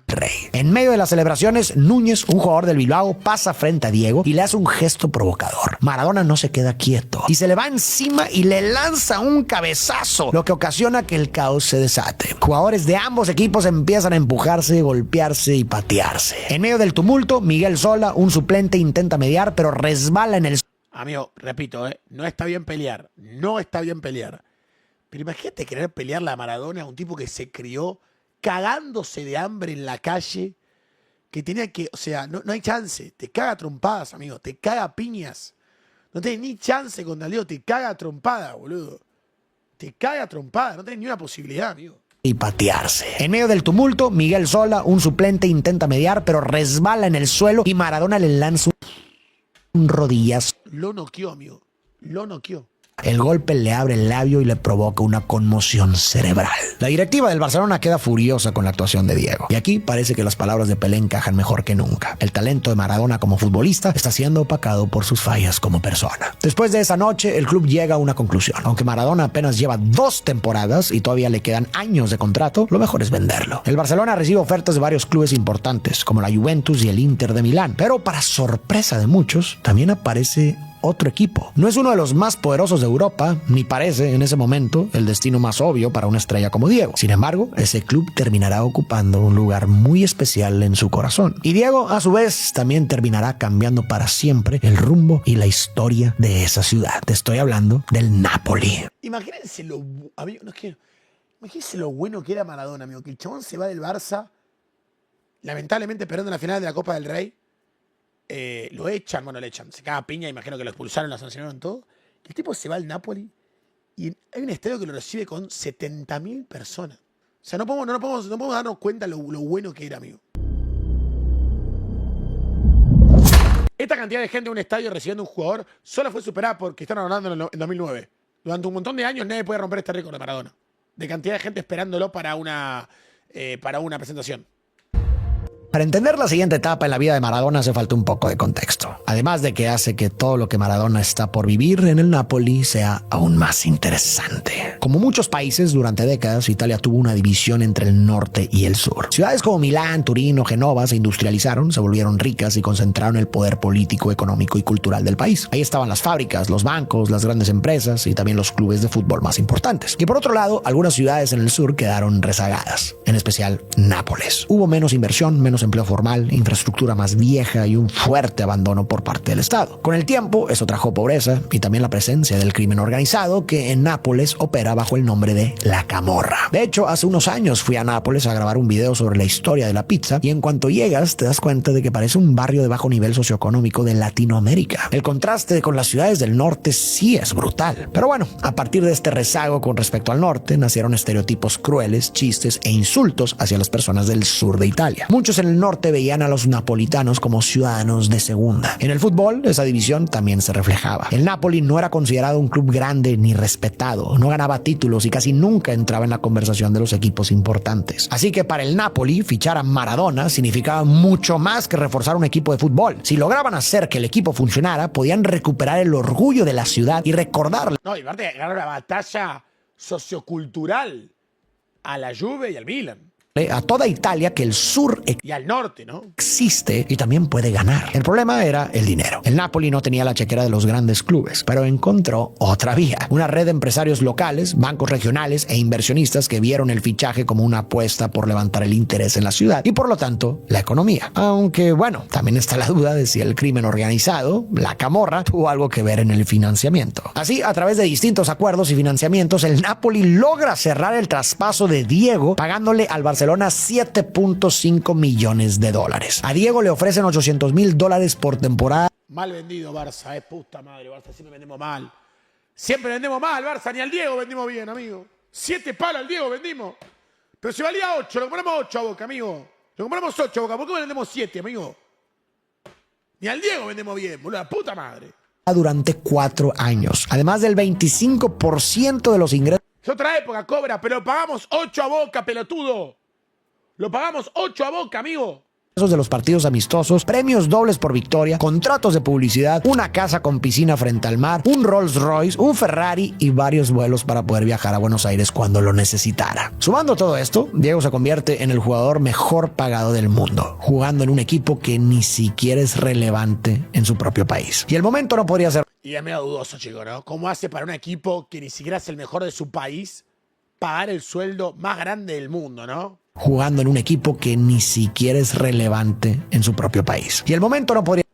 Rey. En medio de las celebraciones, Núñez, un jugador del Bilbao, pasa frente a Diego y le hace un gesto provocador. Maradona no se queda quieto y se le va encima y le lanza un cabezazo, lo que ocasiona que el caos se desate. Jugadores de ambos equipos empiezan a empujarse, golpearse y patearse. En medio del tumulto, Miguel Sola, un suplente, intenta mediar, pero resbala en el... Amigo, repito, no está bien pelear. No está bien pelear. Pero imagínate querer pelearle a Maradona, a un tipo que se crió cagándose de hambre en la calle, que tenía que, o sea, no hay chance, te caga trompadas, amigo, te caga piñas, no tenés ni chance con Diego, te caga trompada, boludo, te caga trompada, no tenés ni una posibilidad, amigo. Y patearse. En medio del tumulto, Miguel Sola, un suplente, intenta mediar, pero resbala en el suelo y Maradona le lanza un rodillazo. Lo noqueó, amigo, lo noqueó. El golpe le abre el labio y le provoca una conmoción cerebral. La directiva del Barcelona queda furiosa con la actuación de Diego. Y aquí parece que las palabras de Pelé encajan mejor que nunca. El talento de Maradona como futbolista está siendo opacado por sus fallas como persona. Después de esa noche, el club llega a una conclusión. Aunque Maradona apenas lleva 2 temporadas y todavía le quedan años de contrato, lo mejor es venderlo. El Barcelona recibe ofertas de varios clubes importantes, como la Juventus y el Inter de Milán. Pero para sorpresa de muchos, también aparece otro equipo. No es uno de los más poderosos de Europa, ni parece en ese momento el destino más obvio para una estrella como Diego. Sin embargo, ese club terminará ocupando un lugar muy especial en su corazón. Y Diego, a su vez, también terminará cambiando para siempre el rumbo y la historia de esa ciudad. Te estoy hablando del Napoli. Imagínense imagínense lo bueno que era Maradona, amigo, que el chabón se va del Barça, lamentablemente perdiendo la final de la Copa del Rey. Lo echan, se caga piña, imagino que lo expulsaron, lo sancionaron todo. El tipo se va al Napoli y hay un estadio que lo recibe con 70.000 personas. O sea, no podemos darnos cuenta lo bueno que era, amigo. Esta cantidad de gente en un estadio recibiendo un jugador solo fue superada por Cristiano Ronaldo en 2009. Durante un montón de años nadie puede romper este récord de Maradona. de cantidad de gente esperándolo para una presentación. Para entender la siguiente etapa en la vida de Maradona hace falta un poco de contexto. Además de que hace que todo lo que Maradona está por vivir en el Napoli sea aún más interesante. Como muchos países, durante décadas Italia tuvo una división entre el norte y el sur. Ciudades como Milán, Turín o Génova se industrializaron, se volvieron ricas y concentraron el poder político, económico y cultural del país. Ahí estaban las fábricas, los bancos, las grandes empresas y también los clubes de fútbol más importantes. Y por otro lado, algunas ciudades en el sur quedaron rezagadas, en especial Nápoles. Hubo menos inversión, menos empleo formal, infraestructura más vieja y un fuerte abandono por parte del Estado. Con el tiempo, eso trajo pobreza y también la presencia del crimen organizado que en Nápoles opera bajo el nombre de La Camorra. De hecho, hace unos años fui a Nápoles a grabar un video sobre la historia de la pizza y en cuanto llegas te das cuenta de que parece un barrio de bajo nivel socioeconómico de Latinoamérica. El contraste con las ciudades del norte sí es brutal. Pero bueno, a partir de este rezago con respecto al norte, nacieron estereotipos crueles, chistes e insultos hacia las personas del sur de Italia. Muchos en el norte veían a los napolitanos como ciudadanos de segunda. En el fútbol, esa división también se reflejaba. El Napoli no era considerado un club grande ni respetado, no ganaba títulos y casi nunca entraba en la conversación de los equipos importantes. Así que para el Napoli, fichar a Maradona significaba mucho más que reforzar un equipo de fútbol. Si lograban hacer que el equipo funcionara, podían recuperar el orgullo de la ciudad y recordarle. No, y aparte ganar una batalla sociocultural a la Juve y al Milan. A toda Italia que el sur Y al norte, ¿no? existe y también puede ganar. El problema era el dinero. El Napoli no tenía la chequera de los grandes clubes, pero encontró otra vía. Una red de empresarios locales, bancos regionales e inversionistas que vieron el fichaje como una apuesta por levantar el interés en la ciudad y por lo tanto la economía. Aunque bueno, también está la duda de si el crimen organizado, la Camorra, tuvo algo que ver en el financiamiento. Así, a través de distintos acuerdos y financiamientos, el Napoli logra cerrar el traspaso de Diego pagándole al Barcelona 7.5 millones de dólares. A Diego le ofrecen $800,000 por temporada. Mal vendido Barça, puta madre, Barça siempre vendemos mal. Siempre vendemos mal, Barça, ni al Diego vendimos bien, amigo. 7 palos al Diego vendimos. Pero si valía 8, lo compramos 8 a Boca, amigo. Lo compramos 8 a Boca, ¿por qué vendemos 7, amigo? Ni al Diego vendemos bien, boludo, la puta madre. Durante 4 años. Además del 25% de los ingresos Es otra época, Cobra, pero lo pagamos 8 a Boca, pelotudo. Lo pagamos 8 a Boca, amigo. de los partidos amistosos, premios dobles por victoria, contratos de publicidad, una casa con piscina frente al mar, un Rolls Royce, un Ferrari y varios vuelos para poder viajar a Buenos Aires cuando lo necesitara. Sumando todo esto, Diego se convierte en el jugador mejor pagado del mundo, jugando en un equipo que ni siquiera es relevante en su propio país. Y el momento no podría ser... Y es medio dudoso, chico, ¿no? ¿Cómo hace para un equipo que ni siquiera es el mejor de su país pagar el sueldo más grande del mundo, ¿no? Jugando en un equipo que ni siquiera es relevante en su propio país. Y el momento no podría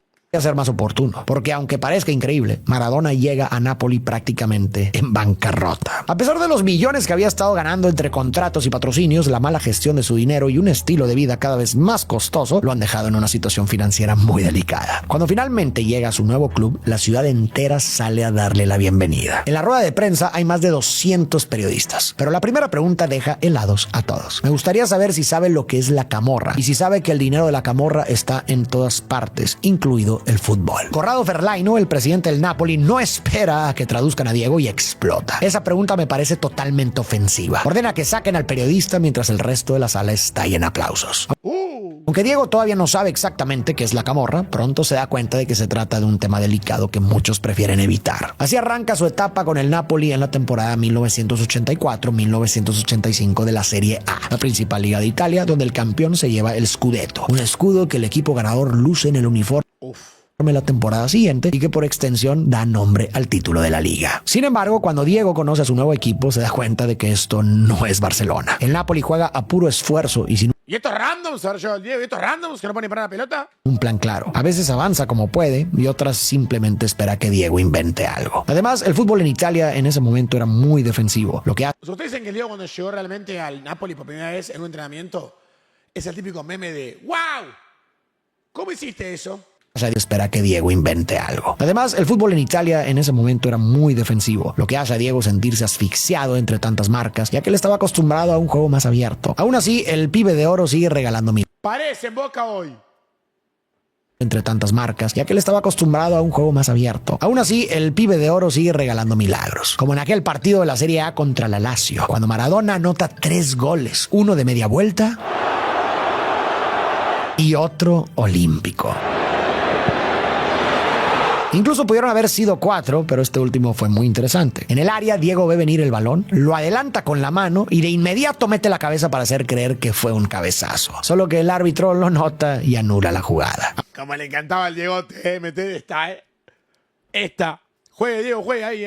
ser más oportuno, porque aunque parezca increíble, Maradona llega a Napoli prácticamente en bancarrota. A pesar de los millones que había estado ganando entre contratos y patrocinios, la mala gestión de su dinero y un estilo de vida cada vez más costoso lo han dejado en una situación financiera muy delicada. Cuando finalmente llega a su nuevo club, la ciudad entera sale a darle la bienvenida. En la rueda de prensa hay más de 200 periodistas, pero la primera pregunta deja helados a todos. Me gustaría saber si sabe lo que es la camorra y si sabe que el dinero de la camorra está en todas partes, incluido el fútbol. Corrado Ferlaino, el presidente del Napoli, no espera a que traduzcan a Diego y explota. Esa pregunta me parece totalmente ofensiva. Ordena que saquen al periodista mientras el resto de la sala estalla en aplausos. Aunque Diego todavía no sabe exactamente qué es la camorra, pronto se da cuenta de que se trata de un tema delicado que muchos prefieren evitar. Así arranca su etapa con el Napoli en la temporada 1984-1985 de la Serie A, la principal liga de Italia, donde el campeón se lleva el Scudetto, un escudo que el equipo ganador luce en el uniforme la temporada siguiente y que por extensión da nombre al título de la liga. Sin embargo, cuando Diego conoce a su nuevo equipo, se da cuenta de que esto no es Barcelona. El Napoli juega a puro esfuerzo y sin ¿Y estos randoms, ahora yo, Diego? ¿Y estos randoms que no ponen para la pelota? un plan claro. A veces avanza como puede y otras simplemente espera que Diego invente algo. Además, el fútbol en Italia en ese momento era muy defensivo, lo que hace ¿Ustedes dicen que el Diego cuando llegó realmente al Napoli por primera vez en un entrenamiento es el típico meme de ¡wow! ¿Cómo hiciste eso? espera que Diego invente algo. Además, el fútbol en Italia en ese momento era muy defensivo, lo que hace a Diego sentirse asfixiado entre tantas marcas, ya que él estaba acostumbrado a un juego más abierto. Aún así, el pibe de oro sigue regalando mil. Parece en Boca hoy. entre tantas marcas, ya que él estaba acostumbrado a un juego más abierto. Aún así, el pibe de oro sigue regalando milagros, como en aquel partido de la Serie A contra la Lazio, cuando Maradona anota 3 goles, uno de media vuelta y otro olímpico. Incluso pudieron haber sido 4, pero este último fue muy interesante. En el área, Diego ve venir el balón, lo adelanta con la mano y de inmediato mete la cabeza para hacer creer que fue un cabezazo. Solo que el árbitro lo nota y anula la jugada. Como le encantaba al Diego, meter esta, Esta. Juegue, Diego, juegue ahí,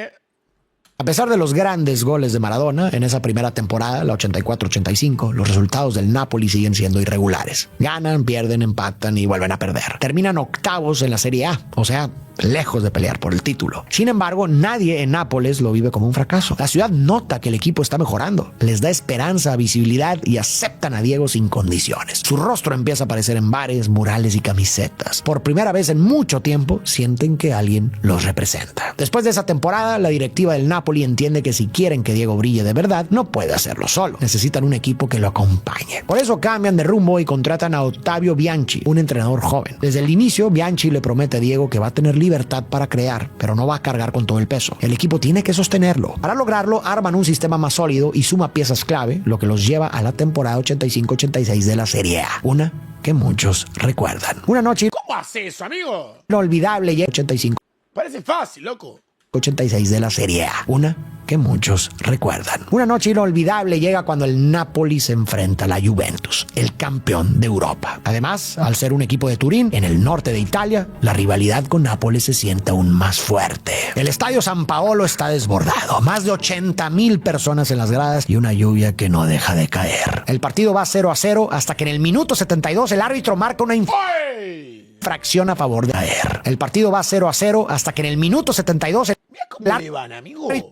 A pesar de los grandes goles de Maradona en esa primera temporada, la 84-85, los resultados del Napoli siguen siendo irregulares. Ganan, pierden, empatan y vuelven a perder. Terminan octavos en la Serie A, o sea, lejos de pelear por el título. Sin embargo, nadie en Nápoles lo vive como un fracaso. La ciudad nota que el equipo está mejorando, les da esperanza, visibilidad y aceptan a Diego sin condiciones. Su rostro empieza a aparecer en bares, murales y camisetas. Por primera vez en mucho tiempo, sienten que alguien los representa. Después de esa temporada, la directiva del Napoli entiende que si quieren que Diego brille de verdad, no puede hacerlo solo. Necesitan un equipo que lo acompañe. Por eso cambian de rumbo y contratan a Ottavio Bianchi, un entrenador joven. Desde el inicio, Bianchi le promete a Diego que va a tener libertad para crear, pero no va a cargar con todo el peso. El equipo tiene que sostenerlo. Para lograrlo, arman un sistema más sólido y suma piezas clave, lo que los lleva a la temporada 85-86 de la Serie A. Una que muchos recuerdan. Una noche ¿Cómo hace eso, amigo? inolvidable y 85. Parece fácil, loco. 86 de la Serie A. Una que muchos recuerdan. Una noche inolvidable llega cuando el Napoli se enfrenta a la Juventus, el campeón de Europa. Además, al ser un equipo de Turín, en el norte de Italia, la rivalidad con Nápoles se siente aún más fuerte. El estadio San Paolo está desbordado. Más de 80,000 personas en las gradas y una lluvia que no deja de caer. El partido va 0-0 hasta que en el minuto 72 el árbitro marca una infracción a favor de caer. El partido va 0-0 hasta que en el minuto 72 Mira cómo le van, amigo. Mira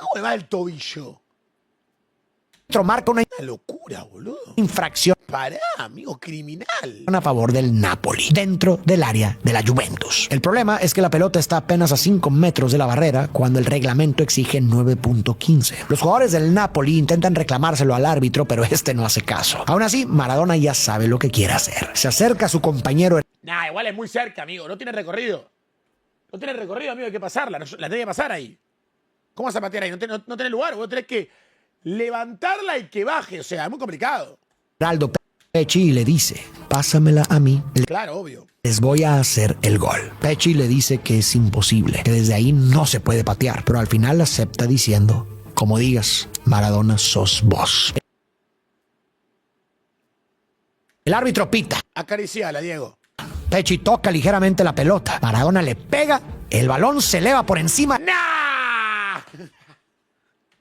cómo le va el tobillo. marca una locura, boludo. infracción Pará, amigo, criminal. a favor del Napoli, dentro del área de la Juventus. El problema es que la pelota está apenas a 5 metros de la barrera cuando el reglamento exige 9.15. Los jugadores del Napoli intentan reclamárselo al árbitro, pero este no hace caso. Aún así, Maradona ya sabe lo que quiere hacer. Se acerca a su compañero. Nah, igual es muy cerca, amigo. No tiene recorrido. No tiene recorrido, amigo. Hay que pasarla. La tiene que pasar ahí. ¿Cómo vas a patear ahí? No tenés lugar. Vos tenés que levantarla y que baje. O sea, es muy complicado. Aldo Pecci y le dice, pásamela a mí. Claro, obvio. Les voy a hacer el gol. Pecci le dice que es imposible, que desde ahí no se puede patear, pero al final acepta diciendo, como digas, Maradona sos vos. El árbitro pita. Acariciala, Diego. Pecci toca ligeramente la pelota. Maradona le pega, el balón se eleva por encima ¡Nah!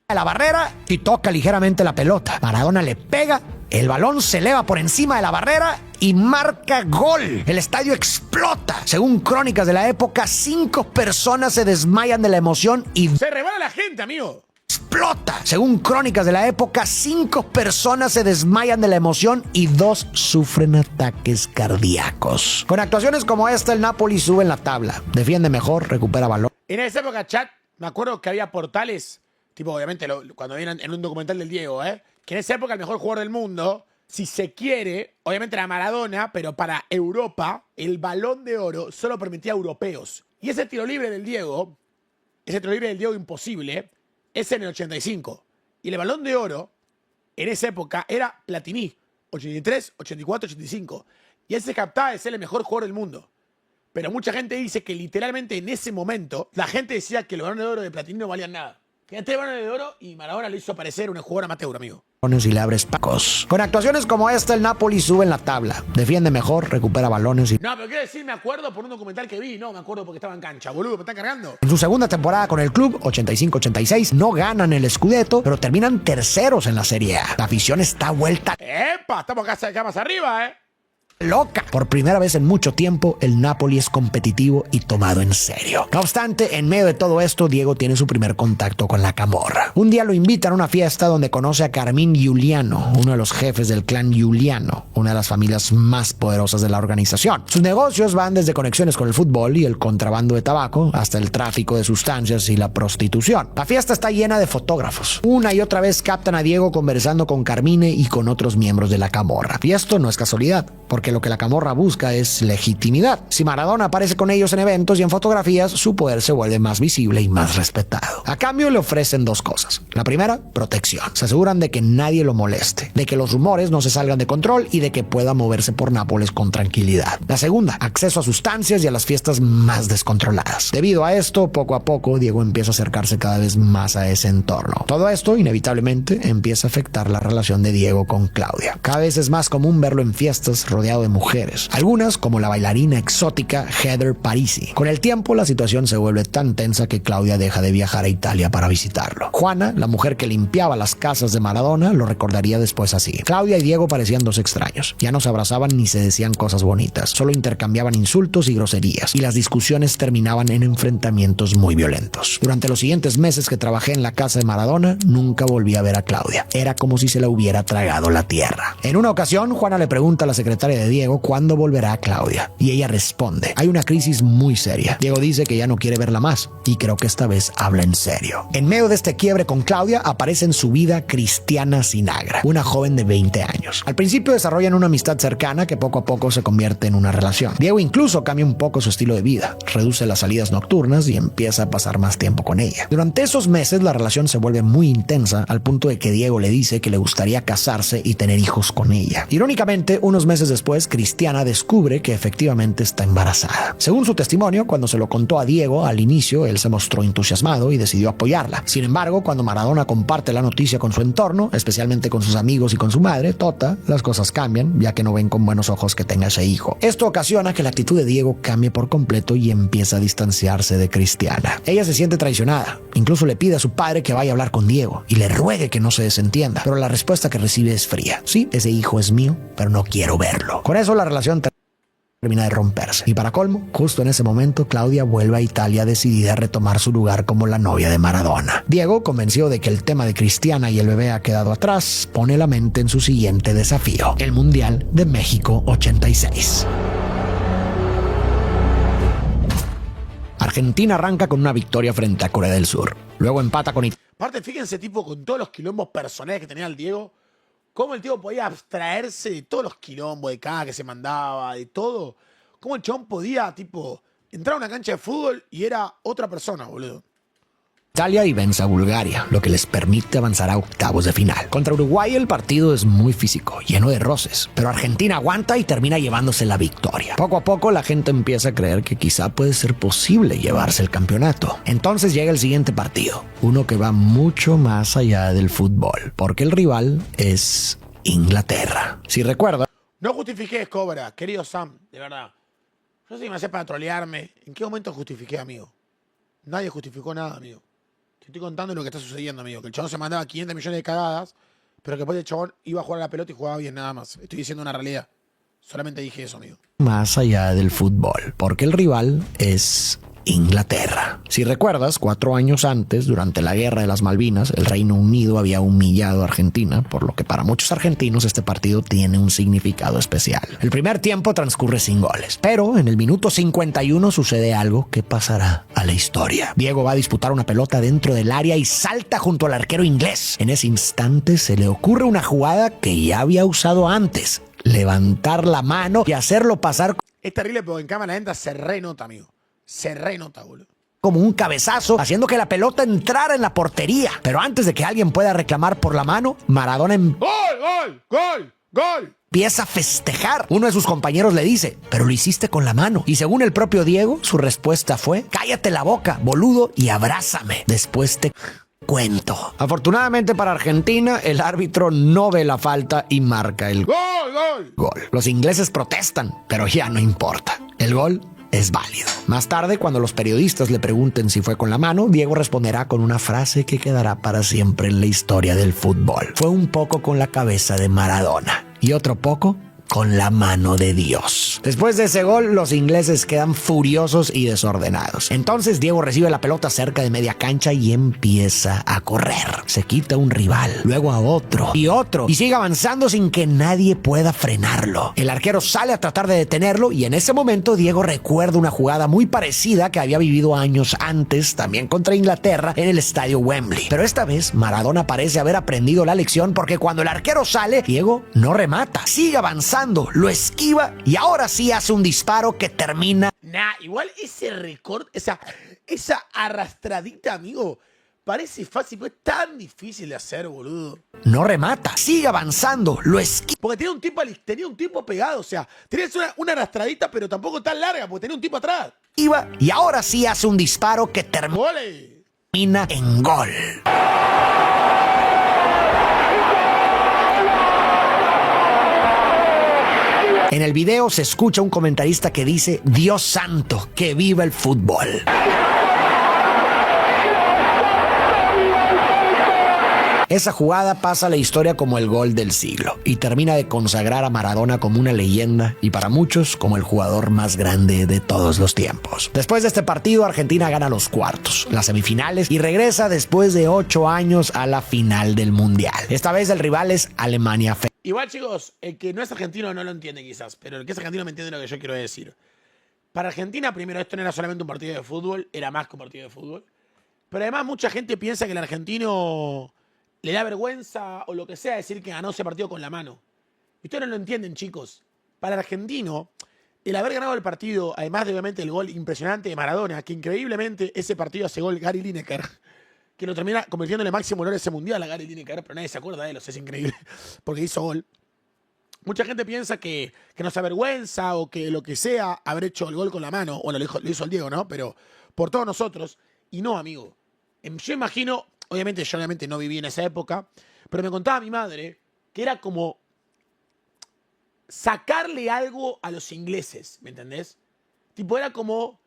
de la barrera y toca ligeramente la pelota. Maradona le pega, el balón se eleva por encima de la barrera y marca gol. El estadio explota. Según crónicas de la época, 5 personas se desmayan de la emoción y Se rebala la gente, amigo. explota. Según crónicas de la época, 5 personas se desmayan de la emoción y 2 sufren ataques cardíacos. Con actuaciones como esta, el Napoli sube en la tabla. Defiende mejor, recupera balón. En esa época, chat, me acuerdo que había portales, tipo, obviamente, cuando vieron en un documental del Diego, que en esa época el mejor jugador del mundo, si se quiere, obviamente era Maradona, pero para Europa, el Balón de Oro solo permitía a europeos. Y ese tiro libre del Diego imposible, es en el 85. Y el Balón de Oro, en esa época, era Platini, 83, 84, 85. Y él se captaba de ser el mejor jugador del mundo. Pero mucha gente dice que literalmente en ese momento, la gente decía que los Balones de Oro de Platini no valían nada. Que este Balón de Oro y Maradona lo hizo parecer un jugador amateur, amigo. Y le abres pacos. Con actuaciones como esta, el Napoli sube en la tabla. Defiende mejor, recupera balones y... No, pero quiero decir, me acuerdo por un documental que vi. No, me acuerdo porque estaba en cancha. Boludo, me están cargando. En su segunda temporada con el club, 85-86, no ganan el Scudetto, pero terminan terceros en la Serie A. La afición está vuelta ¡Epa! Estamos acá más arriba, loca. Por primera vez en mucho tiempo, el Napoli es competitivo y tomado en serio. No obstante, en medio de todo esto, Diego tiene su primer contacto con la camorra. Un día lo invitan a una fiesta donde conoce a Carmín Giuliano, uno de los jefes del clan Giuliano, una de las familias más poderosas de la organización. Sus negocios van desde conexiones con el fútbol y el contrabando de tabaco hasta el tráfico de sustancias y la prostitución. La fiesta está llena de fotógrafos. Una y otra vez captan a Diego conversando con Carmine y con otros miembros de la camorra. Y esto no es casualidad, porque que lo que la camorra busca es legitimidad. Si Maradona aparece con ellos en eventos y en fotografías, su poder se vuelve más visible y más respetado. A cambio le ofrecen dos cosas. La primera, protección. Se aseguran de que nadie lo moleste, de que los rumores no se salgan de control y de que pueda moverse por Nápoles con tranquilidad. La segunda, acceso a sustancias y a las fiestas más descontroladas. Debido a esto, poco a poco, Diego empieza a acercarse cada vez más a ese entorno. Todo esto, inevitablemente, empieza a afectar la relación de Diego con Claudia. Cada vez es más común verlo en fiestas rodeado de mujeres, algunas como la bailarina exótica Heather Parisi. Con el tiempo, la situación se vuelve tan tensa que Claudia deja de viajar a Italia para visitarlo. Juana, la mujer que limpiaba las casas de Maradona, lo recordaría después así. Claudia y Diego parecían dos extraños. Ya no se abrazaban ni se decían cosas bonitas, solo intercambiaban insultos y groserías, y las discusiones terminaban en enfrentamientos muy violentos. Durante los siguientes meses que trabajé en la casa de Maradona, nunca volví a ver a Claudia. Era como si se la hubiera tragado la tierra. En una ocasión, Juana le pregunta a la secretaria de Diego cuándo volverá a Claudia, y ella responde: hay una crisis muy seria. Diego dice que ya no quiere verla más, y creo que esta vez habla en serio. En medio de este quiebre con Claudia, aparece en su vida Cristiana Sinagra, una joven de 20 años. Al principio desarrollan una amistad cercana que poco a poco se convierte en una relación. Diego incluso cambia un poco su estilo de vida, reduce las salidas nocturnas y empieza a pasar más tiempo con ella. Durante esos meses la relación se vuelve muy intensa, al punto de que Diego le dice que le gustaría casarse y tener hijos con ella. Irónicamente, unos meses después, Cristiana descubre que efectivamente está embarazada. Según su testimonio, cuando se lo contó a Diego, al inicio él se mostró entusiasmado y decidió apoyarla. Sin embargo, cuando Maradona comparte la noticia con su entorno, especialmente con sus amigos y con su madre, Tota, las cosas cambian, ya que no ven con buenos ojos que tenga ese hijo. Esto ocasiona que la actitud de Diego cambie por completo y empieza a distanciarse de Cristiana. Ella se siente traicionada, incluso le pide a su padre que vaya a hablar con Diego y le ruegue que no se desentienda, pero la respuesta que recibe es fría. Sí, ese hijo es mío, pero no quiero verlo. Con eso la relación termina de romperse. Y para colmo, justo en ese momento, Claudia vuelve a Italia decidida a retomar su lugar como la novia de Maradona. Diego, convencido de que el tema de Cristiana y el bebé ha quedado atrás, pone la mente en su siguiente desafío: el Mundial de México 86. Argentina arranca con una victoria frente a Corea del Sur. Luego empata con Italia. Aparte, fíjense, tipo, con todos los quilombos personales que tenía el Diego, cómo el tío podía abstraerse de todos los quilombos, de cada que se mandaba, de todo. Cómo el chabón podía, tipo, entrar a una cancha de fútbol y era otra persona, boludo. Y vence a Bulgaria, lo que les permite avanzar a octavos de final. Contra Uruguay el partido es muy físico, lleno de roces, pero Argentina aguanta y termina llevándose la victoria. Poco a poco la gente empieza a creer que quizá puede ser posible llevarse el campeonato. Entonces llega el siguiente partido, uno que va mucho más allá del fútbol, porque el rival es Inglaterra. Si recuerda, no justifiqué, Cobra, querido Sam, de verdad. Yo sé que me hace para trolearme. ¿En qué momento justifiqué, amigo? Nadie justificó nada, amigo. Te estoy contando lo que está sucediendo, amigo. Que el chabón se mandaba 500 millones de cagadas, pero que después el chabón iba a jugar a la pelota y jugaba bien, nada más. Estoy diciendo una realidad. Solamente dije eso, amigo. Más allá del fútbol, porque el rival es Inglaterra. Si recuerdas, 4 años antes, durante la Guerra de las Malvinas, el Reino Unido había humillado a Argentina, por lo que para muchos argentinos este partido tiene un significado especial. El primer tiempo transcurre sin goles, pero en el minuto 51 sucede algo que pasará a la historia. Diego va a disputar una pelota dentro del área y salta junto al arquero inglés. En ese instante se le ocurre una jugada que ya había usado antes: levantar la mano y hacerlo pasar. Es terrible, pero en cámara lenta se renota, amigo. Se renota, boludo. Como un cabezazo, haciendo que la pelota entrara en la portería. Pero antes de que alguien pueda reclamar por la mano, Maradona ¡Gol! Empieza a festejar. Uno de sus compañeros le dice: pero lo hiciste con la mano. Y según el propio Diego, su respuesta fue: cállate la boca, boludo, y abrázame. Después te cuento. Afortunadamente para Argentina, el árbitro no ve la falta y marca el gol. Los ingleses protestan, pero ya no importa. El gol es válido. Más tarde, cuando los periodistas le pregunten si fue con la mano, Diego responderá con una frase que quedará para siempre en la historia del fútbol: fue un poco con la cabeza de Maradona y otro poco con la mano de Dios. Después de ese gol, los ingleses quedan furiosos y desordenados. Entonces Diego recibe la pelota cerca de media cancha y empieza a correr. Se quita a un rival, luego a otro, y sigue avanzando sin que nadie pueda frenarlo. El arquero sale a tratar de detenerlo y en ese momento Diego recuerda una jugada muy parecida que había vivido años antes, también contra Inglaterra, en el estadio Wembley. Pero esta vez Maradona parece haber aprendido la lección, porque cuando el arquero sale, Diego no remata, sigue avanzando avanzando, lo esquiva y ahora sí hace un disparo que termina. Nah, igual ese récord, esa arrastradita, amigo, parece fácil, pero es tan difícil de hacer, boludo. No remata, sigue avanzando, lo esquiva. Porque tenía un tipo pegado, o sea, tenías una arrastradita, pero tampoco tan larga, porque tenía un tipo atrás. Y ahora sí hace un disparo que ¡Ole! termina en gol. En el video se escucha un comentarista que dice: Dios santo, que viva el fútbol. Esa jugada pasa a la historia como el gol del siglo y termina de consagrar a Maradona como una leyenda y para muchos como el jugador más grande de todos los tiempos. Después de este partido, Argentina gana los cuartos, las semifinales y regresa después de 8 años a la final del Mundial. Esta vez el rival es Alemania. Igual, chicos, el que no es argentino no lo entiende quizás, pero el que es argentino me entiende lo que yo quiero decir. Para Argentina, primero, esto no era solamente un partido de fútbol, era más que un partido de fútbol. Pero además mucha gente piensa que el argentino le da vergüenza o lo que sea decir que ganó ese partido con la mano. Y ustedes no lo entienden, chicos. Para el argentino, el haber ganado el partido, además de obviamente el gol impresionante de Maradona, que increíblemente ese partido hace gol Gary Lineker, que lo termina convirtiendo en el máximo honor ese mundial a Gary Lineker, pero nadie se acuerda de él, o sea, es increíble, porque hizo gol. Mucha gente piensa que nos avergüenza o que lo que sea haber hecho el gol con la mano, bueno, lo hizo el Diego, ¿no? Pero por todos nosotros, y no, amigo. Yo imagino, obviamente yo no viví en esa época, pero me contaba mi madre que era como sacarle algo a los ingleses, ¿me entendés? Tipo, era como,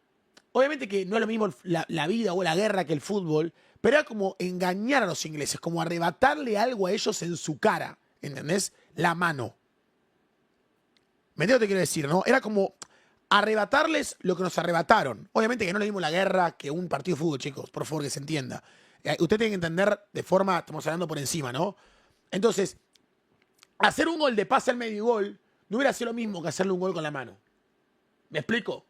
obviamente que no es lo mismo la vida o la guerra que el fútbol, pero era como engañar a los ingleses, como arrebatarle algo a ellos en su cara, ¿entendés? La mano. ¿Me entiendes lo que quiero decir, no? Era como arrebatarles lo que nos arrebataron. Obviamente que no es lo mismo la guerra que un partido de fútbol, chicos, por favor que se entienda. Usted tiene que entender de forma, estamos hablando por encima, ¿no? Entonces, hacer un gol de pase al medio y gol no hubiera sido lo mismo que hacerle un gol con la mano. ¿Me explico?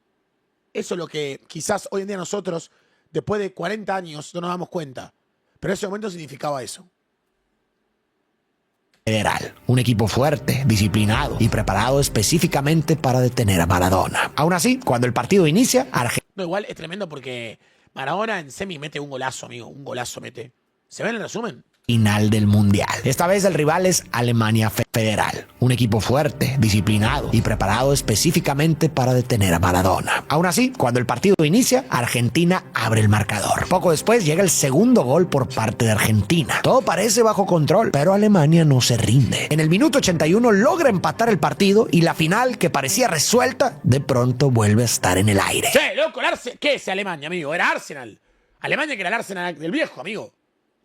Eso es lo que quizás hoy en día nosotros, después de 40 años, no nos damos cuenta. Pero en ese momento significaba eso. Federal, un equipo fuerte, disciplinado y preparado específicamente para detener a Maradona. Aún así, cuando el partido inicia, No, igual es tremendo porque Maradona en semi mete un golazo, amigo. Un golazo mete. ¿Se ve en el resumen? Final del Mundial. Esta vez el rival es Alemania Federal, un equipo fuerte, disciplinado y preparado específicamente para detener a Maradona. Aún así, cuando el partido inicia, Argentina abre el marcador. Poco después llega el segundo gol por parte de Argentina. Todo parece bajo control, pero Alemania no se rinde. En el minuto 81 logra empatar el partido y la final, que parecía resuelta, de pronto vuelve a estar en el aire. Sí, loco, ¿qué es Alemania, amigo? Era Arsenal. Alemania que era el Arsenal del viejo, amigo.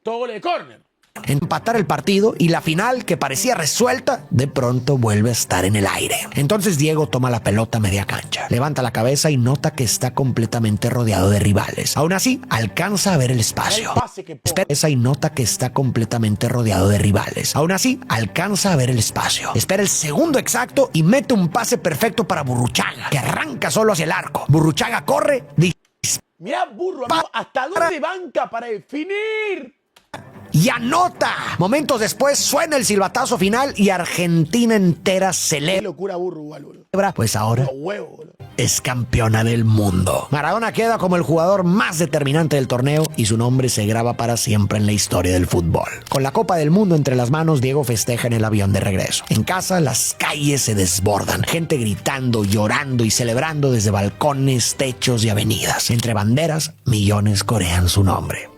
Todo gol de córner. Empatar el partido y la final, que parecía resuelta, de pronto vuelve a estar en el aire. Entonces Diego toma la pelota a media cancha, levanta la cabeza y nota que está completamente rodeado de rivales. Aún así, alcanza a ver el espacio. Espera y nota que está completamente rodeado de rivales. Aún así, alcanza a ver el espacio. Espera el segundo exacto y mete un pase perfecto para Burruchaga, que arranca solo hacia el arco. Burruchaga corre, mirá, burro, amigo, ¿hasta dónde banca para definir? Y anota. Momentos después suena el silbatazo final y Argentina entera Qué celebra. locura, burro, igual, boludo. Pues ahora Los huevos, boludo. es campeona del mundo. Maradona queda como el jugador más determinante del torneo y su nombre se graba para siempre en la historia del fútbol. Con la Copa del Mundo entre las manos, Diego festeja en el avión de regreso. En casa, las calles se desbordan. Gente gritando, llorando y celebrando desde balcones, techos y avenidas. Entre banderas, millones corean su nombre.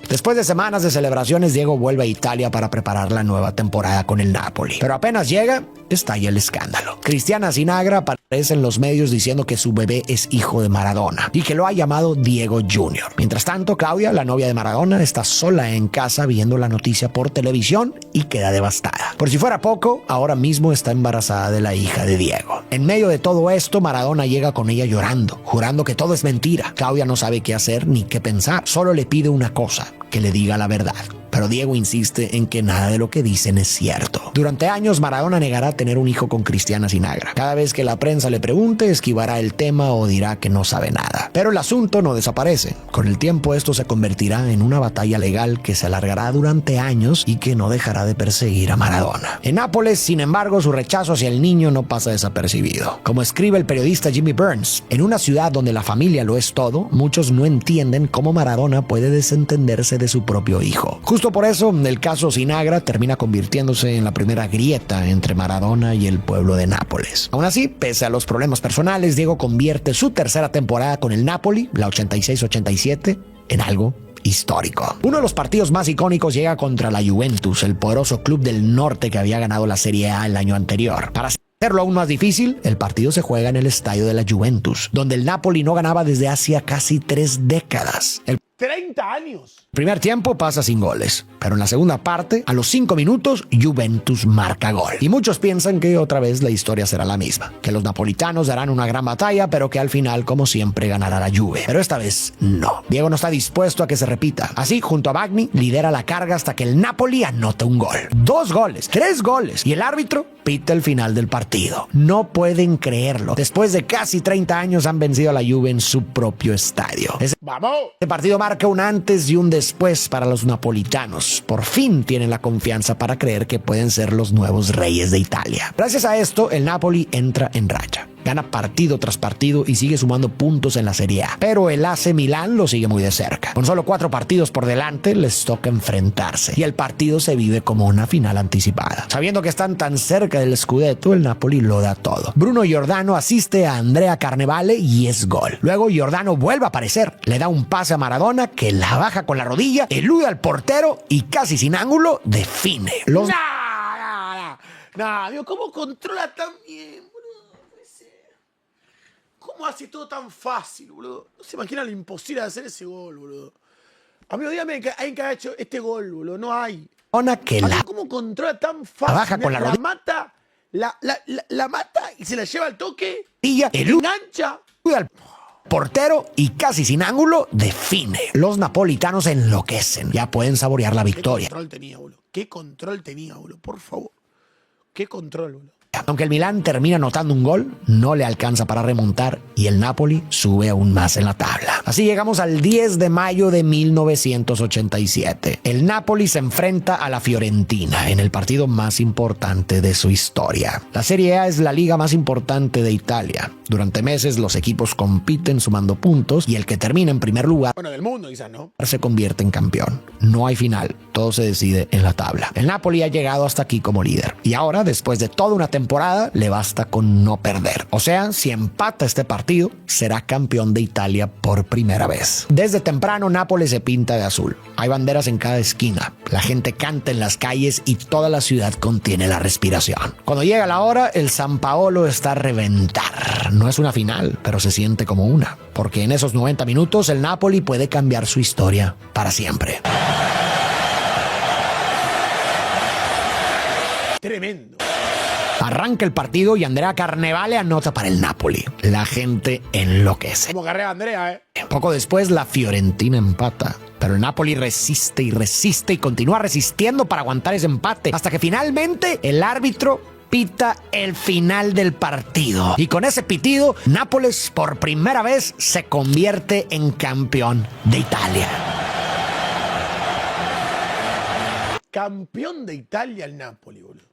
Después de semanas de celebraciones, Diego vuelve a Italia para preparar la nueva temporada con el Napoli. Pero apenas llega, estalla el escándalo. Cristiana Sinagra aparece en los medios diciendo que su bebé es hijo de Maradona y que lo ha llamado Diego Jr. Mientras tanto, Claudia, la novia de Maradona, está sola en casa viendo la noticia por televisión y queda devastada. Por si fuera poco, ahora mismo está embarazada de la hija de Diego. En medio de todo esto, Maradona llega con ella llorando, jurando que todo es mentira. Claudia no sabe qué hacer ni qué pensar, solo le pide una cosa: que le diga la verdad. pero Diego insiste en que nada de lo que dicen es cierto. Durante años, Maradona negará tener un hijo con Cristiana Sinagra. Cada vez que la prensa le pregunte, esquivará el tema o dirá que no sabe nada. Pero el asunto no desaparece. Con el tiempo, esto se convertirá en una batalla legal que se alargará durante años y que no dejará de perseguir a Maradona. En Nápoles, sin embargo, su rechazo hacia el niño no pasa desapercibido. Como escribe el periodista Jimmy Burns, en una ciudad donde la familia lo es todo, muchos no entienden cómo Maradona puede desentenderse de su propio hijo. Justo por eso, el caso Sinagra termina convirtiéndose en la primera grieta entre Maradona y el pueblo de Nápoles. Aún así, pese a los problemas personales, Diego convierte su tercera temporada con el Napoli, la 86-87, en algo histórico. Uno de los partidos más icónicos llega contra la Juventus, el poderoso club del norte que había ganado la Serie A el año anterior. Para hacerlo aún más difícil, el partido se juega en el estadio de la Juventus, donde el Napoli no ganaba desde hacía casi 3 décadas. El 30 años. primer tiempo pasa sin goles, pero en la segunda parte, a los 5 minutos, Juventus marca gol. Y muchos piensan que otra vez la historia será la misma, que los napolitanos darán una gran batalla, pero que al final, como siempre, ganará la Juve. Pero esta vez no. Diego no está dispuesto a que se repita. Así, junto a Bagni, lidera la carga hasta que el Napoli anota un gol. 2 goles, 3 goles, y el árbitro pita el final del partido. No pueden creerlo. Después de casi 30 años han vencido a la Juve en su propio estadio. ¡Vamos! Este partido marca un antes y un después para los napolitanos. Por fin tienen la confianza para creer que pueden ser los nuevos reyes de Italia. Gracias a esto, el Napoli entra en racha. Gana partido tras partido y sigue sumando puntos en la Serie A. Pero el AC Milán lo sigue muy de cerca. Con solo 4 partidos por delante, les toca enfrentarse. Y el partido se vive como una final anticipada. Sabiendo que están tan cerca del Scudetto, el Napoli lo da todo. Bruno Giordano asiste a Andrea Carnevale y es gol. Luego Giordano vuelve a aparecer. Le da un pase a Maradona que la baja con la rodilla, elude al portero y casi sin ángulo define. Dios, ¿cómo controla tan bien? ¿Cómo hace todo tan fácil, boludo? No se imagina lo imposible de hacer ese gol, boludo. Amigo, dígame que alguien que haya hecho este gol, boludo. No hay. Que la ¿Cómo controla tan fácil? baja con la rodilla. Mata, la mata y se la lleva al toque. Engancha al portero y casi sin ángulo define. Los napolitanos enloquecen. Ya pueden saborear la victoria. ¿Qué control tenía, boludo? ¿Qué control tenía, boludo? Por favor. ¿Qué control, boludo? Aunque el Milán termina anotando un gol, no le alcanza para remontar y el Napoli sube aún más en la tabla. Así llegamos al 10 de mayo de 1987. El Napoli se enfrenta a la Fiorentina en el partido más importante de su historia. La Serie A es la liga más importante de Italia. Durante meses los equipos compiten sumando puntos y el que termina en primer lugar, bueno, del mundo quizás, ¿no?, se convierte en campeón. No hay final, todo se decide en la tabla. El Napoli ha llegado hasta aquí como líder y ahora, después de toda una temporada, le basta con no perder. O sea, si empata este partido, será campeón de Italia por primera vez. Desde temprano, Nápoles se pinta de azul. Hay banderas en cada esquina. La gente canta en las calles y toda la ciudad contiene la respiración. Cuando llega la hora, el San Paolo está a reventar. No es una final, pero se siente como una. Porque en esos 90 minutos, el Napoli puede cambiar su historia para siempre. Tremendo. Arranca el partido y Andrea Carnevale anota para el Napoli. La gente enloquece. Como carrera Andrea, Poco después, la Fiorentina empata. Pero el Napoli resiste y resiste y continúa resistiendo para aguantar ese empate. Hasta que finalmente el árbitro pita el final del partido. Y con ese pitido, Nápoles por primera vez se convierte en campeón de Italia. Campeón de Italia el Napoli, boludo.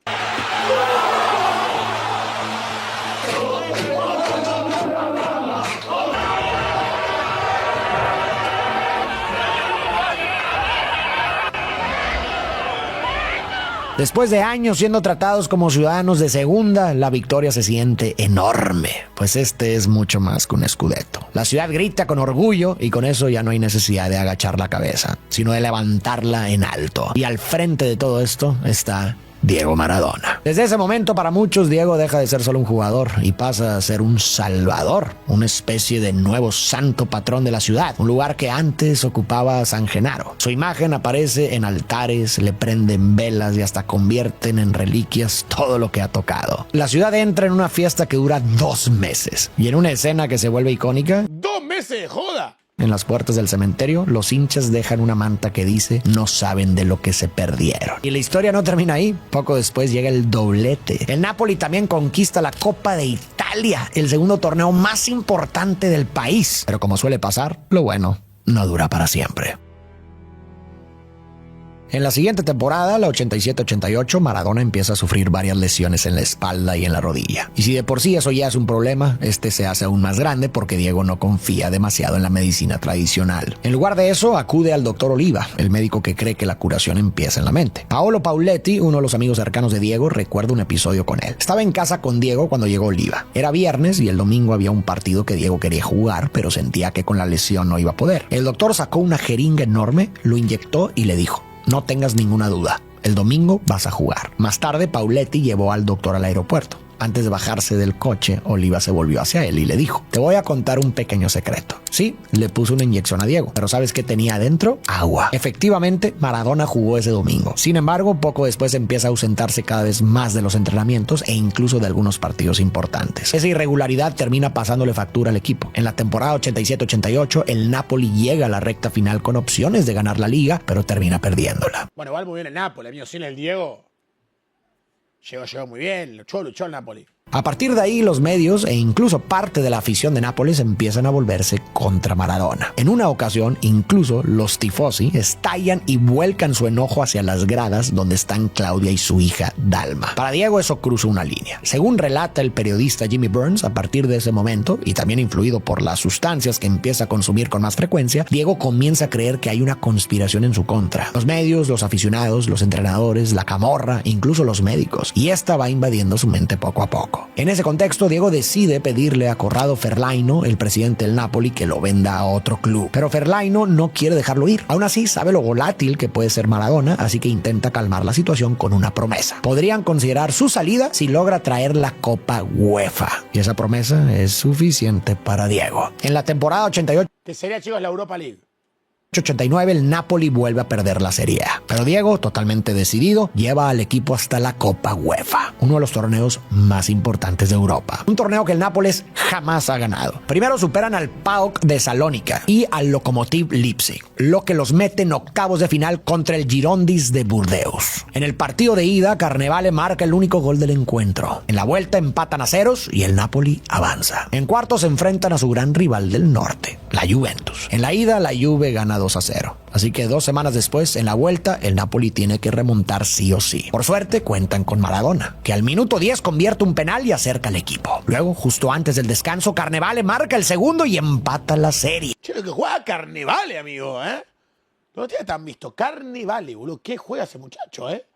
Después de años siendo tratados como ciudadanos de segunda, la victoria se siente enorme, pues este es mucho más que un scudetto. La ciudad grita con orgullo y con eso ya no hay necesidad de agachar la cabeza, sino de levantarla en alto. Y al frente de todo esto está Diego Maradona. Desde ese momento, para muchos, Diego deja de ser solo un jugador y pasa a ser un salvador, una especie de nuevo santo patrón de la ciudad, un lugar que antes ocupaba San Genaro. Su imagen aparece en altares, le prenden velas y hasta convierten en reliquias todo lo que ha tocado. La ciudad entra en una fiesta que dura 2 meses y en una escena que se vuelve icónica, 2 meses de joda. En las puertas del cementerio, los hinchas dejan una manta que dice no saben de lo que se perdieron. Y la historia no termina ahí. Poco después llega el doblete. El Napoli también conquista la Copa de Italia, el segundo torneo más importante del país. Pero como suele pasar, lo bueno no dura para siempre. En la siguiente temporada, la 87-88, Maradona empieza a sufrir varias lesiones en la espalda y en la rodilla. Y si de por sí eso ya es un problema, este se hace aún más grande porque Diego no confía demasiado en la medicina tradicional. En lugar de eso, acude al doctor Oliva, el médico que cree que la curación empieza en la mente. Paolo Pauletti, uno de los amigos cercanos de Diego, recuerda un episodio con él. Estaba en casa con Diego cuando llegó Oliva. Era viernes y el domingo había un partido que Diego quería jugar, pero sentía que con la lesión no iba a poder. El doctor sacó una jeringa enorme, lo inyectó y le dijo: no tengas ninguna duda, el domingo vas a jugar. Más tarde, Pauletti llevó al doctor al aeropuerto. Antes de bajarse del coche, Oliva se volvió hacia él y le dijo: te voy a contar un pequeño secreto. Sí, le puso una inyección a Diego, pero ¿sabes qué tenía adentro? Agua. Efectivamente, Maradona jugó ese domingo. Sin embargo, poco después empieza a ausentarse cada vez más de los entrenamientos e incluso de algunos partidos importantes. Esa irregularidad termina pasándole factura al equipo. En la temporada 87-88, el Napoli llega a la recta final con opciones de ganar la liga, pero termina perdiéndola. Bueno, igual muy bien el Napoli, amigo. Sin el Diego, llegó muy bien. Luchó el Napoli. A partir de ahí, los medios e incluso parte de la afición de Nápoles empiezan a volverse contra Maradona. En una ocasión, incluso los tifosi estallan y vuelcan su enojo hacia las gradas donde están Claudia y su hija Dalma. Para Diego eso cruza una línea. Según relata el periodista Jimmy Burns, a partir de ese momento, y también influido por las sustancias que empieza a consumir con más frecuencia, Diego comienza a creer que hay una conspiración en su contra. Los medios, los aficionados, los entrenadores, la camorra, incluso los médicos. Y esta va invadiendo su mente poco a poco. En ese contexto, Diego decide pedirle a Corrado Ferlaino, el presidente del Napoli, que lo venda a otro club. Pero Ferlaino no quiere dejarlo ir. Aún así, sabe lo volátil que puede ser Maradona, así que intenta calmar la situación con una promesa. Podrían considerar su salida si logra traer la Copa UEFA. Y esa promesa es suficiente para Diego. En la temporada 88... Que sería, chicos, la Europa League. 89, el Napoli vuelve a perder la Serie A. Pero Diego, totalmente decidido, lleva al equipo hasta la Copa UEFA, uno de los torneos más importantes de Europa. Un torneo que el Nápoles jamás ha ganado. Primero superan al PAOK de Salónica y al Lokomotiv Leipzig, lo que los mete en octavos de final contra el Girondins de Burdeos. En el partido de ida, Carnevale marca el único gol del encuentro. En la vuelta empatan a ceros y el Napoli avanza. En cuartos se enfrentan a su gran rival del norte, la Juventus. En la ida, la Juve gana 2-0. Así que 2 semanas después, en la vuelta, el Napoli tiene que remontar sí o sí. Por suerte, cuentan con Maradona, que al minuto 10 convierte un penal y acerca al equipo. Luego, justo antes del descanso, Carnevale marca el segundo y empata la serie. Che, lo que juega Carnevale, amigo, ¿eh? No te han visto. Carnevale, boludo. ¿Qué juega ese muchacho, eh?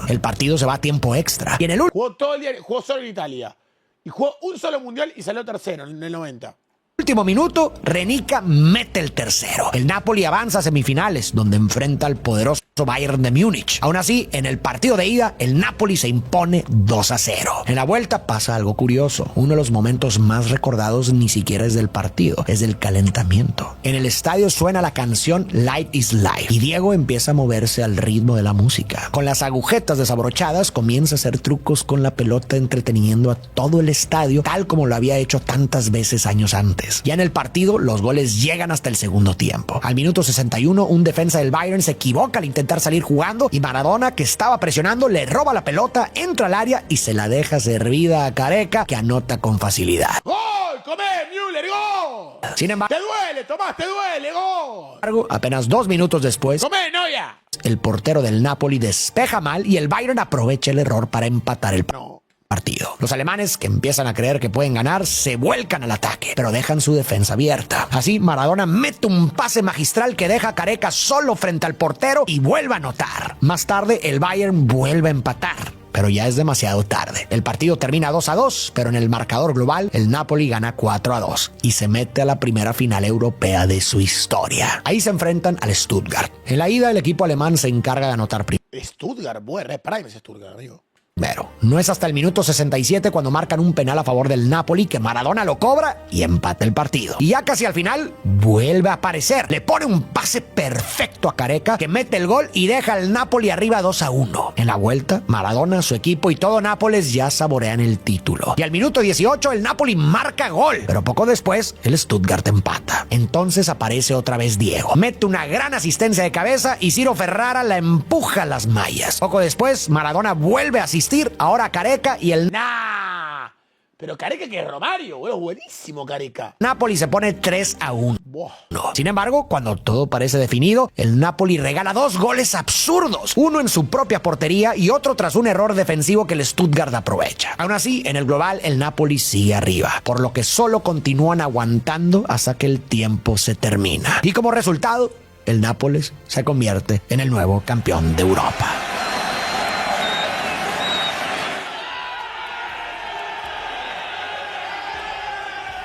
El partido se va a tiempo extra. Y en el jugó todo el día, jugó solo en Italia. Y jugó un solo mundial y salió tercero en el 90. último minuto, Renica mete el tercero. El Napoli avanza a semifinales, donde enfrenta al poderoso Bayern de Múnich. Aún así, en el partido de ida, el Napoli se impone 2-0. En la vuelta pasa algo curioso. Uno de los momentos más recordados ni siquiera es del partido, es del calentamiento. En el estadio suena la canción Light is Life y Diego empieza a moverse al ritmo de la música. Con las agujetas desabrochadas, comienza a hacer trucos con la pelota, entreteniendo a todo el estadio, tal como lo había hecho tantas veces años antes. Ya en el partido, los goles llegan hasta el segundo tiempo. Al minuto 61, un defensa del Bayern se equivoca al intentar salir jugando y Maradona, que estaba presionando, le roba la pelota, entra al área y se la deja servida a Careca, que anota con facilidad. ¡Gol! ¡Comé, Müller! ¡Gol! Sin embargo, ¡te duele, Tomás! ¡Te duele! ¡Gol! Apenas 2 minutos después, ¡Comé, Noya! El portero del Napoli despeja mal y el Bayern aprovecha el error para empatar el partido. Los alemanes, que empiezan a creer que pueden ganar, se vuelcan al ataque, pero dejan su defensa abierta. Así, Maradona mete un pase magistral que deja a Careca solo frente al portero y vuelve a anotar. Más tarde, el Bayern vuelve a empatar, pero ya es demasiado tarde. El partido termina 2-2, pero en el marcador global, el Napoli gana 4-2 y se mete a la primera final europea de su historia. Ahí se enfrentan al Stuttgart. En la ida, el equipo alemán se encarga de anotar primero. Stuttgart, bueno, Prime es Stuttgart, amigo. Pero no es hasta el minuto 67 cuando marcan un penal a favor del Napoli que Maradona lo cobra y empata el partido. Y ya casi al final vuelve a aparecer. Le pone un pase perfecto a Careca que mete el gol y deja al Napoli arriba 2-1. En la vuelta, Maradona, su equipo y todo Nápoles ya saborean el título. Y al minuto 18 el Napoli marca gol. Pero poco después el Stuttgart empata. Entonces aparece otra vez Diego. Mete una gran asistencia de cabeza y Ciro Ferrara la empuja a las mallas. Poco después Maradona vuelve a asistir. Ahora Careca y el ¡Nah! Pero Careca que es Romario, boludo, buenísimo Careca. Napoli se pone 3-1. Buah. Sin embargo, cuando todo parece definido, el Napoli regala 2 goles absurdos. Uno en su propia portería y otro tras un error defensivo que el Stuttgart aprovecha. Aún así, en el global, el Napoli sigue arriba, por lo que solo continúan aguantando hasta que el tiempo se termina. Y como resultado, el Nápoles se convierte en el nuevo campeón de Europa.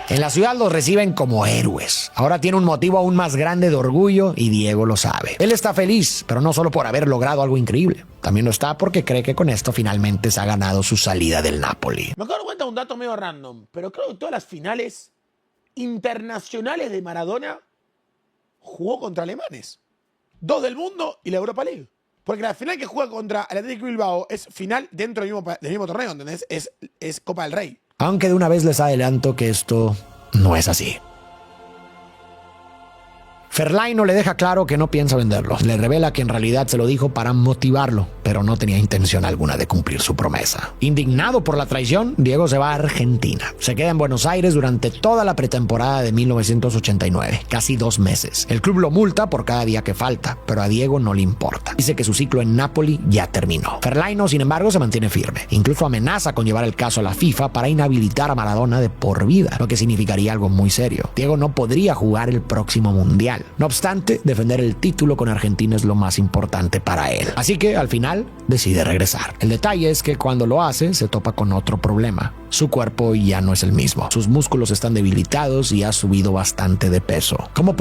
En la ciudad los reciben como héroes. Ahora tiene un motivo aún más grande de orgullo y Diego lo sabe. Él está feliz, pero no solo por haber logrado algo increíble. También lo está porque cree que con esto finalmente se ha ganado su salida del Napoli. Me acabo de cuenta un dato medio random, pero creo que todas las finales internacionales de Maradona jugó contra alemanes. 2 del mundo y la Europa League. Porque la final que juega contra el Athletic Bilbao es final dentro del mismo torneo, ¿entendés? Es Copa del Rey. Aunque de una vez les adelanto que esto no es así. Fellaini no le deja claro que no piensa venderlo. Le revela que en realidad se lo dijo para motivarlo, pero no tenía intención alguna de cumplir su promesa. Indignado por la traición, Diego se va a Argentina. Se queda en Buenos Aires durante toda la pretemporada de 1989, casi 2 meses. El club lo multa por cada día que falta, pero a Diego no le importa. Dice que su ciclo en Napoli ya terminó. Fellaini, sin embargo, se mantiene firme. Incluso amenaza con llevar el caso a la FIFA para inhabilitar a Maradona de por vida, lo que significaría algo muy serio. Diego no podría jugar el próximo mundial. No obstante, defender el título con Argentina es lo más importante para él. Así que, al final, decide regresar. El detalle es que cuando lo hace, se topa con otro problema. Su cuerpo ya no es el mismo. Sus músculos están debilitados y ha subido bastante de peso. ¿Cómo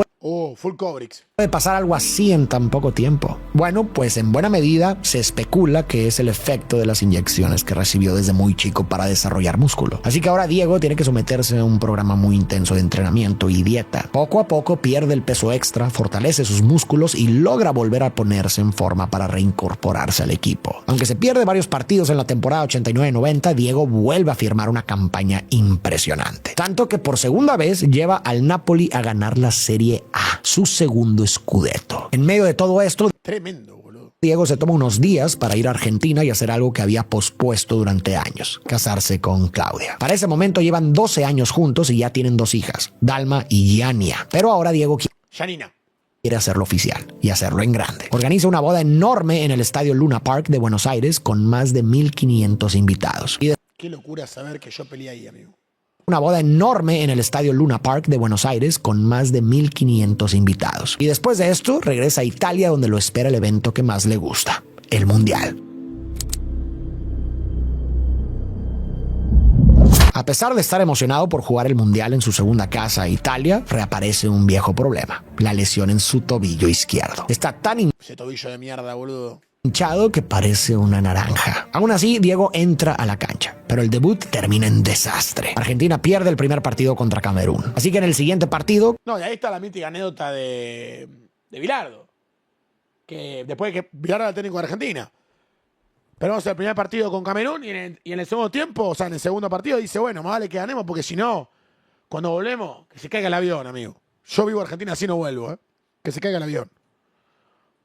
full Cobrix. puede pasar algo así en tan poco tiempo? Bueno, pues en buena medida se especula que es el efecto de las inyecciones que recibió desde muy chico para desarrollar músculo. Así que ahora Diego tiene que someterse a un programa muy intenso de entrenamiento y dieta. Poco a poco pierde el peso extra, fortalece sus músculos y logra volver a ponerse en forma para reincorporarse al equipo. Aunque se pierde varios partidos en la temporada 89-90, Diego vuelve a firmar una campaña impresionante. Tanto que por segunda vez lleva al Napoli a ganar la Serie A, su segundo scudetto. En medio de todo esto, Tremendo, boludo. Diego se toma unos días para ir a Argentina y hacer algo que había pospuesto durante años: casarse con Claudia. Para ese momento llevan 12 años juntos y ya tienen 2 hijas, Dalma y Yania. Pero ahora Diego Janina. quiere hacerlo oficial y hacerlo en grande. Organiza una boda enorme en el estadio Luna Park de Buenos Aires con más de 1.500 invitados. Qué locura saber que yo peleé ahí, amigo. Una boda enorme en el estadio Luna Park de Buenos Aires con más de 1.500 invitados. Y después de esto, regresa a Italia, donde lo espera el evento que más le gusta: el Mundial. A pesar de estar emocionado por jugar el Mundial en su segunda casa, Italia, reaparece un viejo problema: la lesión en su tobillo izquierdo. Está tan Ese tobillo de mierda, boludo. hinchado que parece una naranja. Aún así, Diego entra a la cancha, pero el debut termina en desastre. Argentina pierde el primer partido contra Camerún. Así que en el siguiente partido, No, y ahí está la mítica anécdota de Bilardo. Que después de que Bilardo era técnico de Argentina. Perdemos el primer partido con Camerún y en el segundo tiempo, o sea, en el segundo partido, dice, bueno, más vale que ganemos porque si no, cuando volvemos, que se caiga el avión, amigo. Yo vivo en Argentina, así no vuelvo, ¿eh? Que se caiga el avión.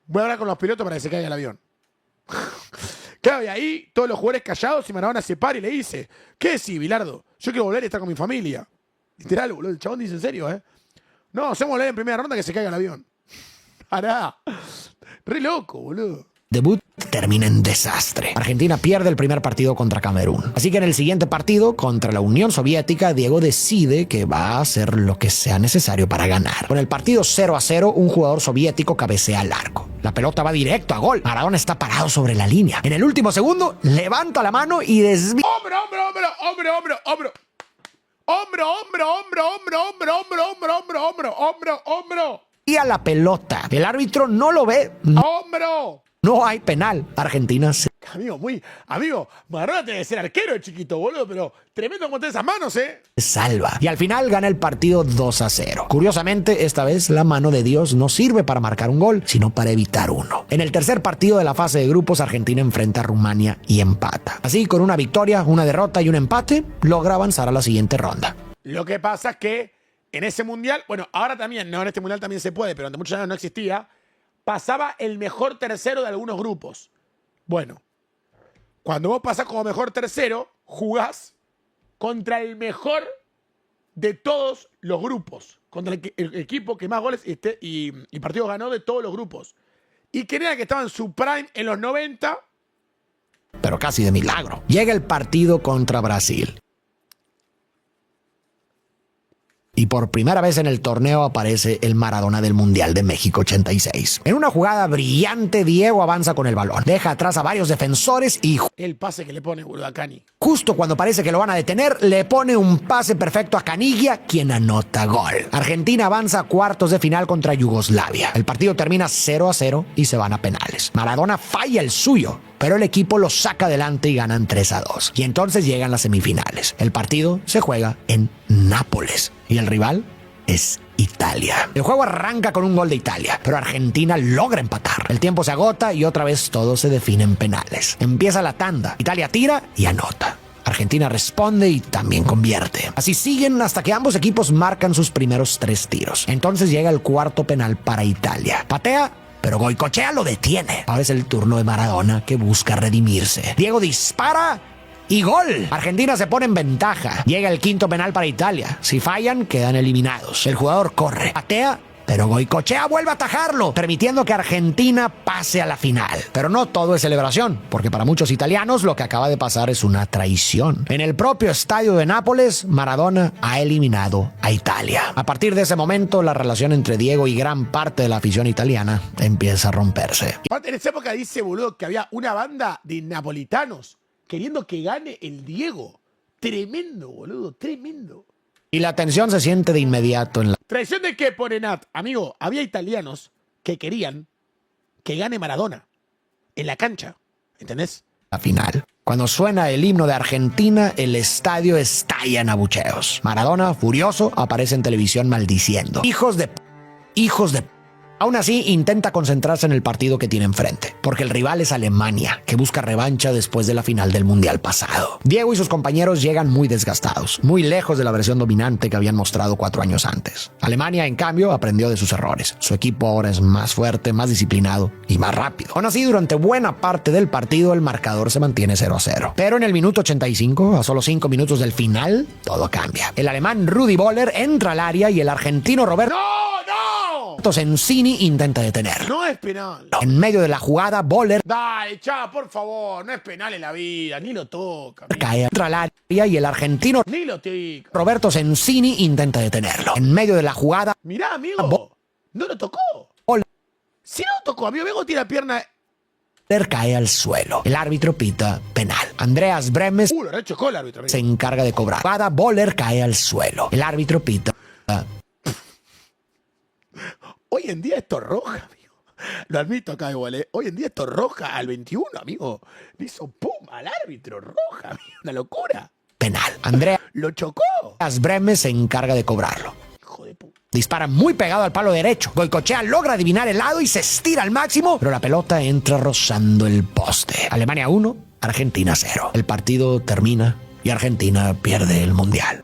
Voy a hablar con los pilotos para que se caiga el avión. Claro, y ahí todos los jugadores callados y Maradona se para y le dice, ¿qué decís, Bilardo? Yo quiero volver y estar con mi familia. Literal, boludo, el chabón dice en serio, ¿eh? No, hacemos volver en primera ronda que se caiga el avión. Pará. Re loco, boludo. debut termina en desastre. Argentina pierde el primer partido contra Camerún. Así que en el siguiente partido, contra la Unión Soviética, Diego decide que va a hacer lo que sea necesario para ganar. Con el partido 0-0, un jugador soviético cabecea al arco. La pelota va directo a gol. Maradona está parado sobre la línea. En el último segundo, levanta la mano y desvía. ¡Hombro, hombro, hombro, hombro, hombro, hombro! ¡Hombro, hombro, hombro, hombro, hombro, hombro, hombro, hombro, hombro, hombro, hombro! La pelota. El árbitro no lo ve. ¡Hombro! No hay penal. Argentina se Amigo, Maradona tiene que ser arquero de chiquito, boludo, pero tremendo con esas manos, salva. Y al final gana el partido 2-0. Curiosamente, esta vez la mano de Dios no sirve para marcar un gol, sino para evitar uno. En el tercer partido de la fase de grupos, Argentina enfrenta a Rumania y empata. Así, con una victoria, una derrota y un empate, logra avanzar a la siguiente ronda. Lo que pasa es que en ese mundial, bueno, ahora también, no, en este mundial también se puede, pero durante muchos años no existía, pasaba el mejor tercero de algunos grupos. Bueno, cuando vos pasás como mejor tercero, jugás contra el mejor de todos los grupos. Contra el equipo que más goles y partidos ganó de todos los grupos. Y que era que estaba en su prime en los 90. Pero casi de milagro. Llega el partido contra Brasil. Y por primera vez en el torneo aparece el Maradona del Mundial de México 86. En una jugada brillante, Diego avanza con el balón. Deja atrás a varios defensores y el pase que le pone, boludo, a Cani. Justo cuando parece que lo van a detener, le pone un pase perfecto a Caniggia, quien anota gol. Argentina avanza a cuartos de final contra Yugoslavia. El partido termina 0-0 y se van a penales. Maradona falla el suyo, pero el equipo lo saca adelante y ganan 3-2. Y entonces llegan las semifinales. El partido se juega en Nápoles y el rival es Italia. El juego arranca con un gol de Italia, pero Argentina logra empatar. El tiempo se agota y otra vez todo se define en penales. Empieza la tanda. Italia tira y anota. Argentina responde y también convierte. Así siguen hasta que ambos equipos marcan sus primeros 3 tiros. Entonces llega el cuarto penal para Italia. Patea, pero Goicoechea lo detiene. Ahora es el turno de Maradona, que busca redimirse. Diego dispara y gol. Argentina se pone en ventaja. Llega el quinto penal para Italia. Si fallan, quedan eliminados. El jugador corre, patea, pero Goicoechea vuelve a atajarlo, permitiendo que Argentina pase a la final. Pero no todo es celebración, porque para muchos italianos lo que acaba de pasar es una traición. En el propio estadio de Nápoles, Maradona ha eliminado a Italia. A partir de ese momento, la relación entre Diego y gran parte de la afición italiana empieza a romperse. En esa época dice, boludo, que había una banda de napolitanos queriendo que gane el Diego. Tremendo, boludo, tremendo. Y la tensión se siente de inmediato en la... ¿Traición de qué pone Nat? Amigo, había italianos que querían que gane Maradona en la cancha, ¿entendés? La final. Cuando suena el himno de Argentina, el estadio estalla en abucheos. Maradona, furioso, aparece en televisión maldiciendo. Hijos de... Aún así, intenta concentrarse en el partido que tiene enfrente, porque el rival es Alemania, que busca revancha después de la final del Mundial pasado. Diego y sus compañeros llegan muy desgastados, muy lejos de la versión dominante que habían mostrado 4 años antes. Alemania, en cambio, aprendió de sus errores. Su equipo ahora es más fuerte, más disciplinado y más rápido. Aún así, durante buena parte del partido, el marcador se mantiene 0-0. Pero en el minuto 85, a solo 5 minutos del final, todo cambia. El alemán Rudi Völler entra al área y el argentino Roberto Sensini intenta detenerlo. No es penal. En medio de la jugada, Völler Dale, chao, por favor, no es penal en la vida, ni lo toca. cae al área y el argentino Ni lo toca. Roberto Sensini intenta detenerlo. En medio de la jugada, Mirá, amigo, no lo tocó. Völler Si no lo tocó, amigo, vengo tira pierna. cae al suelo. El árbitro pita penal. Andreas Bremes Lo rechocó el árbitro. se encarga de cobrar. Jugada, Völler cae al suelo. El árbitro pita. Hoy en día esto es roja, amigo. Lo admito acá igual, ¿eh? Hoy en día esto es roja al 21, amigo. Le hizo pum al árbitro, roja, amigo. Una locura. Penal. Andreas Lo chocó. Bremes se encarga de cobrarlo. Hijo de puta. Dispara muy pegado al palo derecho. Goicoechea logra adivinar el lado y se estira al máximo, pero la pelota entra rozando el poste. Alemania 1, Argentina 0. El partido termina y Argentina pierde el Mundial.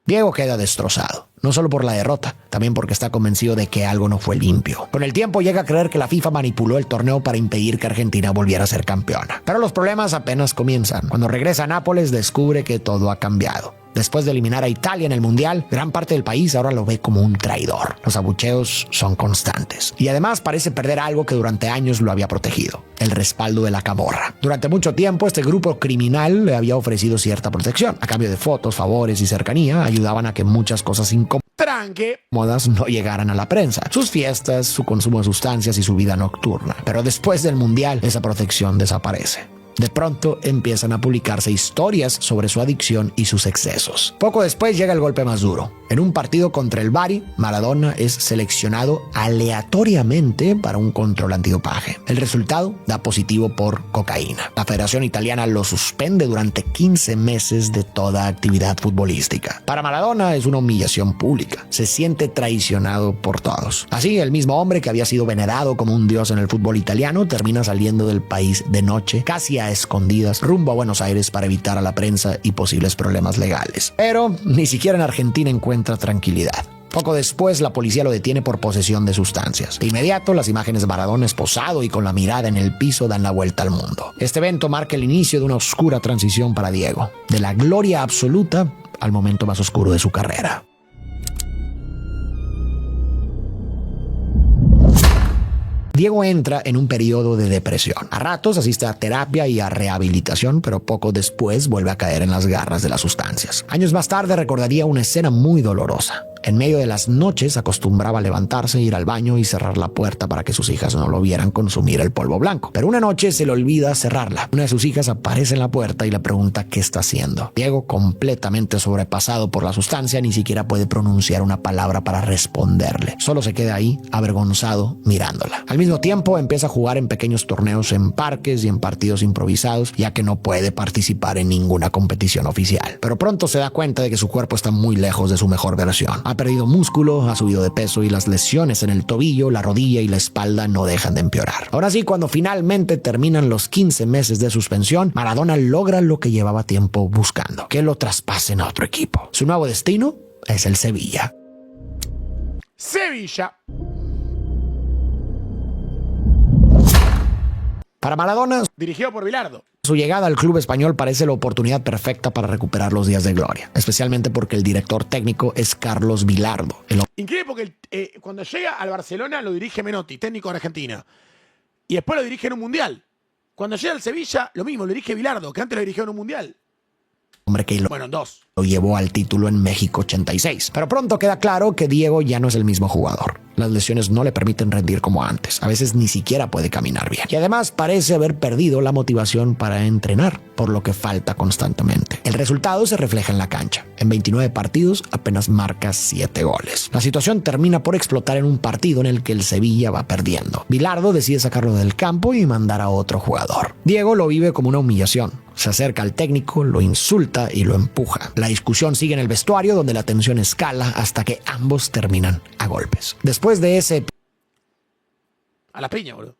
Diego queda destrozado, no solo por la derrota, también porque está convencido de que algo no fue limpio. Con el tiempo llega a creer que la FIFA manipuló el torneo para impedir que Argentina volviera a ser campeona. Pero los problemas apenas comienzan. Cuando regresa a Nápoles, descubre que todo ha cambiado. Después de eliminar a Italia en el Mundial, gran parte del país ahora lo ve como un traidor. Los abucheos son constantes. Y además parece perder algo que durante años lo había protegido: el respaldo de la camorra. Durante mucho tiempo, este grupo criminal le había ofrecido cierta protección. A cambio de fotos, favores y cercanía, ayudaban a que muchas cosas incómodas no llegaran a la prensa. Sus fiestas, su consumo de sustancias y su vida nocturna. Pero después del Mundial, esa protección desaparece. De pronto empiezan a publicarse historias sobre su adicción y sus excesos. Poco después llega el golpe más duro. En un partido contra el Bari, Maradona es seleccionado aleatoriamente para un control antidopaje. El resultado da positivo por cocaína. La Federación Italiana lo suspende durante 15 meses de toda actividad futbolística. Para Maradona es una humillación pública. Se siente traicionado por todos. Así, el mismo hombre que había sido venerado como un dios en el fútbol italiano termina saliendo del país de noche, casi a escondidas, rumbo a Buenos Aires para evitar a la prensa y posibles problemas legales. Pero ni siquiera en Argentina encuentra tranquilidad. Poco después, la policía lo detiene por posesión de sustancias. De inmediato, las imágenes de Maradona esposado y con la mirada en el piso dan la vuelta al mundo. Este evento marca el inicio de una oscura transición para Diego, de la gloria absoluta al momento más oscuro de su carrera. Diego entra en un periodo de depresión. A ratos asiste a terapia y a rehabilitación, pero poco después vuelve a caer en las garras de las sustancias. Años más tarde recordaría una escena muy dolorosa. En medio de las noches acostumbraba a levantarse, ir al baño y cerrar la puerta para que sus hijas no lo vieran consumir el polvo blanco. Pero una noche se le olvida cerrarla. Una de sus hijas aparece en la puerta y le pregunta qué está haciendo. Diego, completamente sobrepasado por la sustancia, ni siquiera puede pronunciar una palabra para responderle. Solo se queda ahí, avergonzado, mirándola. Al mismo tiempo empieza a jugar en pequeños torneos en parques y en partidos improvisados, ya que no puede participar en ninguna competición oficial. Pero pronto se da cuenta de que su cuerpo está muy lejos de su mejor versión. Ha perdido músculo, ha subido de peso y las lesiones en el tobillo, la rodilla y la espalda no dejan de empeorar. Ahora sí, cuando finalmente terminan los 15 meses de suspensión, Maradona logra lo que llevaba tiempo buscando, que lo traspasen a otro equipo. Su nuevo destino es el Sevilla. Sevilla. Para Maradona, Dirigido por Bilardo. su llegada al club español parece la oportunidad perfecta para recuperar los días de gloria, especialmente porque el director técnico es Carlos Bilardo. Increíble porque cuando llega al Barcelona lo dirige Menotti, técnico de Argentina. Y después lo dirige en un mundial. Cuando llega al Sevilla, lo mismo, lo dirige Bilardo, que antes lo dirigió en un mundial. Hombre que Bueno, en dos. lo llevó al título en México 86. Pero pronto queda claro que Diego ya no es el mismo jugador. Las lesiones no le permiten rendir como antes. A veces ni siquiera puede caminar bien. Y además parece haber perdido la motivación para entrenar, por lo que falta constantemente. El resultado se refleja en la cancha. En 29 partidos apenas marca 7 goles. La situación termina por explotar en un partido en el que el Sevilla va perdiendo. Bilardo decide sacarlo del campo y mandar a otro jugador. Diego lo vive como una humillación. Se acerca al técnico, lo insulta y lo empuja. La discusión sigue en el vestuario, donde la tensión escala hasta que ambos terminan a golpes. Después de ese... A las piñas, boludo.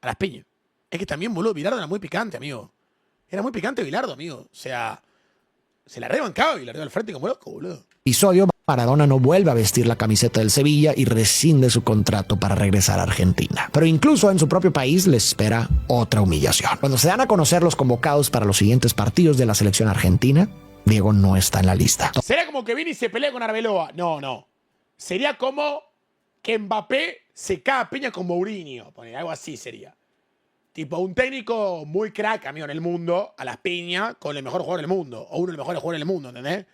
A las piñas. Es que también, boludo, Bilardo era muy picante, amigo. Era muy picante Bilardo, amigo. O sea, se la rebancaba Bilardo al frente como loco, boludo. Episodio, Maradona no vuelve a vestir la camiseta del Sevilla y rescinde su contrato para regresar a Argentina. Pero incluso en su propio país le espera otra humillación. Cuando se dan a conocer los convocados para los siguientes partidos de la selección argentina, Diego no está en la lista. Sería como que Vini se pelea con Arbeloa. No, no. Sería como que Mbappé se caga a piña con Mourinho. Poner algo así sería. Tipo un técnico muy crack, amigo, en el mundo, a las piñas, con el mejor jugador del mundo. O uno de los mejores jugadores del mundo, ¿entendés?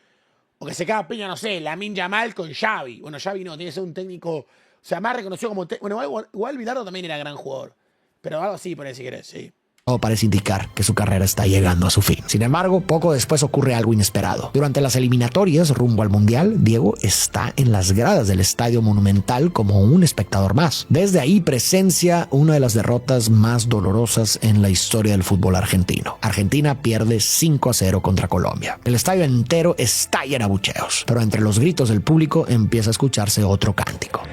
O que se caga a piña, no sé, Lamine Yamal con Xavi. Bueno, Xavi no, tiene que ser un técnico, o sea, más reconocido como... Bueno, igual Bilardo también era gran jugador. Pero algo así, por ahí si querés, sí. Todo parece indicar que su carrera está llegando a su fin. Sin embargo, poco después ocurre algo inesperado. Durante las eliminatorias rumbo al Mundial, Diego está en las gradas del Estadio Monumental como un espectador más. Desde ahí presencia una de las derrotas más dolorosas en la historia del fútbol argentino. Argentina pierde 5-0 contra Colombia. El estadio entero estalla en abucheos, pero entre los gritos del público empieza a escucharse otro cántico.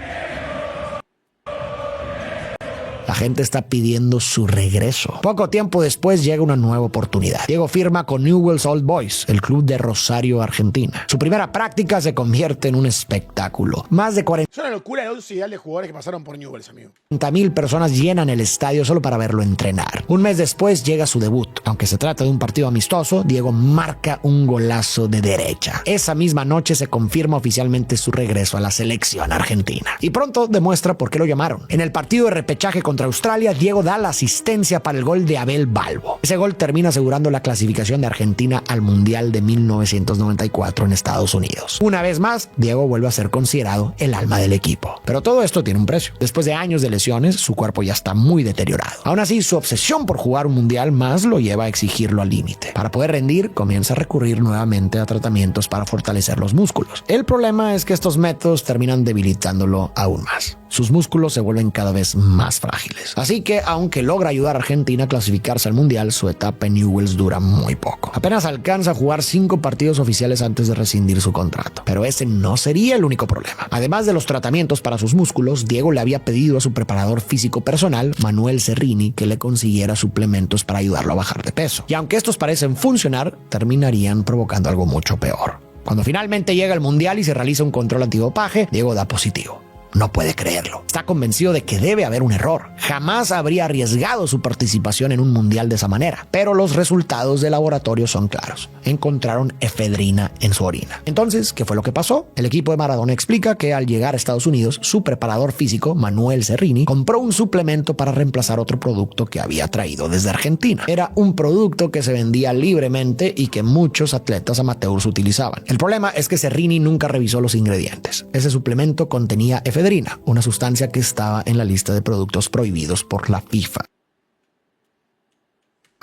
La gente está pidiendo su regreso. Poco tiempo después llega una nueva oportunidad. Diego firma con Newell's Old Boys, el club de Rosario, Argentina. Su primera práctica se convierte en un espectáculo. Más de 40 Es una locura el 11 ideal de jugadores que pasaron por Newell's, amigo. 40,000 personas llenan el estadio solo para verlo entrenar. Un mes después llega su debut. Aunque se trata de un partido amistoso, Diego marca un golazo de derecha. Esa misma noche se confirma oficialmente su regreso a la selección argentina. Y pronto demuestra por qué lo llamaron. En el partido de repechaje contra contra Australia, Diego da la asistencia para el gol de Abel Balbo. Ese gol termina asegurando la clasificación de Argentina al Mundial de 1994 en Estados Unidos. Una vez más, Diego vuelve a ser considerado el alma del equipo. Pero todo esto tiene un precio. Después de años de lesiones, su cuerpo ya está muy deteriorado. Aún así, su obsesión por jugar un mundial más lo lleva a exigirlo al límite. Para poder rendir, comienza a recurrir nuevamente a tratamientos para fortalecer los músculos. El problema es que estos métodos terminan debilitándolo aún más. Sus músculos se vuelven cada vez más frágiles. Así que, aunque logra ayudar a Argentina a clasificarse al Mundial, su etapa en Newell's dura muy poco. Apenas alcanza a jugar 5 partidos oficiales antes de rescindir su contrato. Pero ese no sería el único problema. Además de los tratamientos para sus músculos, Diego le había pedido a su preparador físico personal, Manuel Cerrini, que le consiguiera suplementos para ayudarlo a bajar de peso. Y aunque estos parecen funcionar, terminarían provocando algo mucho peor. Cuando finalmente llega el Mundial y se realiza un control antidopaje, Diego da positivo. No puede creerlo. Está convencido de que debe haber un error. Jamás habría arriesgado su participación en un mundial de esa manera. Pero los resultados de laboratorio son claros. Encontraron efedrina en su orina. Entonces, ¿qué fue lo que pasó? El equipo de Maradona explica que al llegar a Estados Unidos, su preparador físico, Manuel Cerrini, compró un suplemento para reemplazar otro producto que había traído desde Argentina. Era un producto que se vendía libremente y que muchos atletas amateurs utilizaban. El problema es que Cerrini nunca revisó los ingredientes. Ese suplemento contenía efedrina, una sustancia que estaba en la lista de productos prohibidos por la FIFA.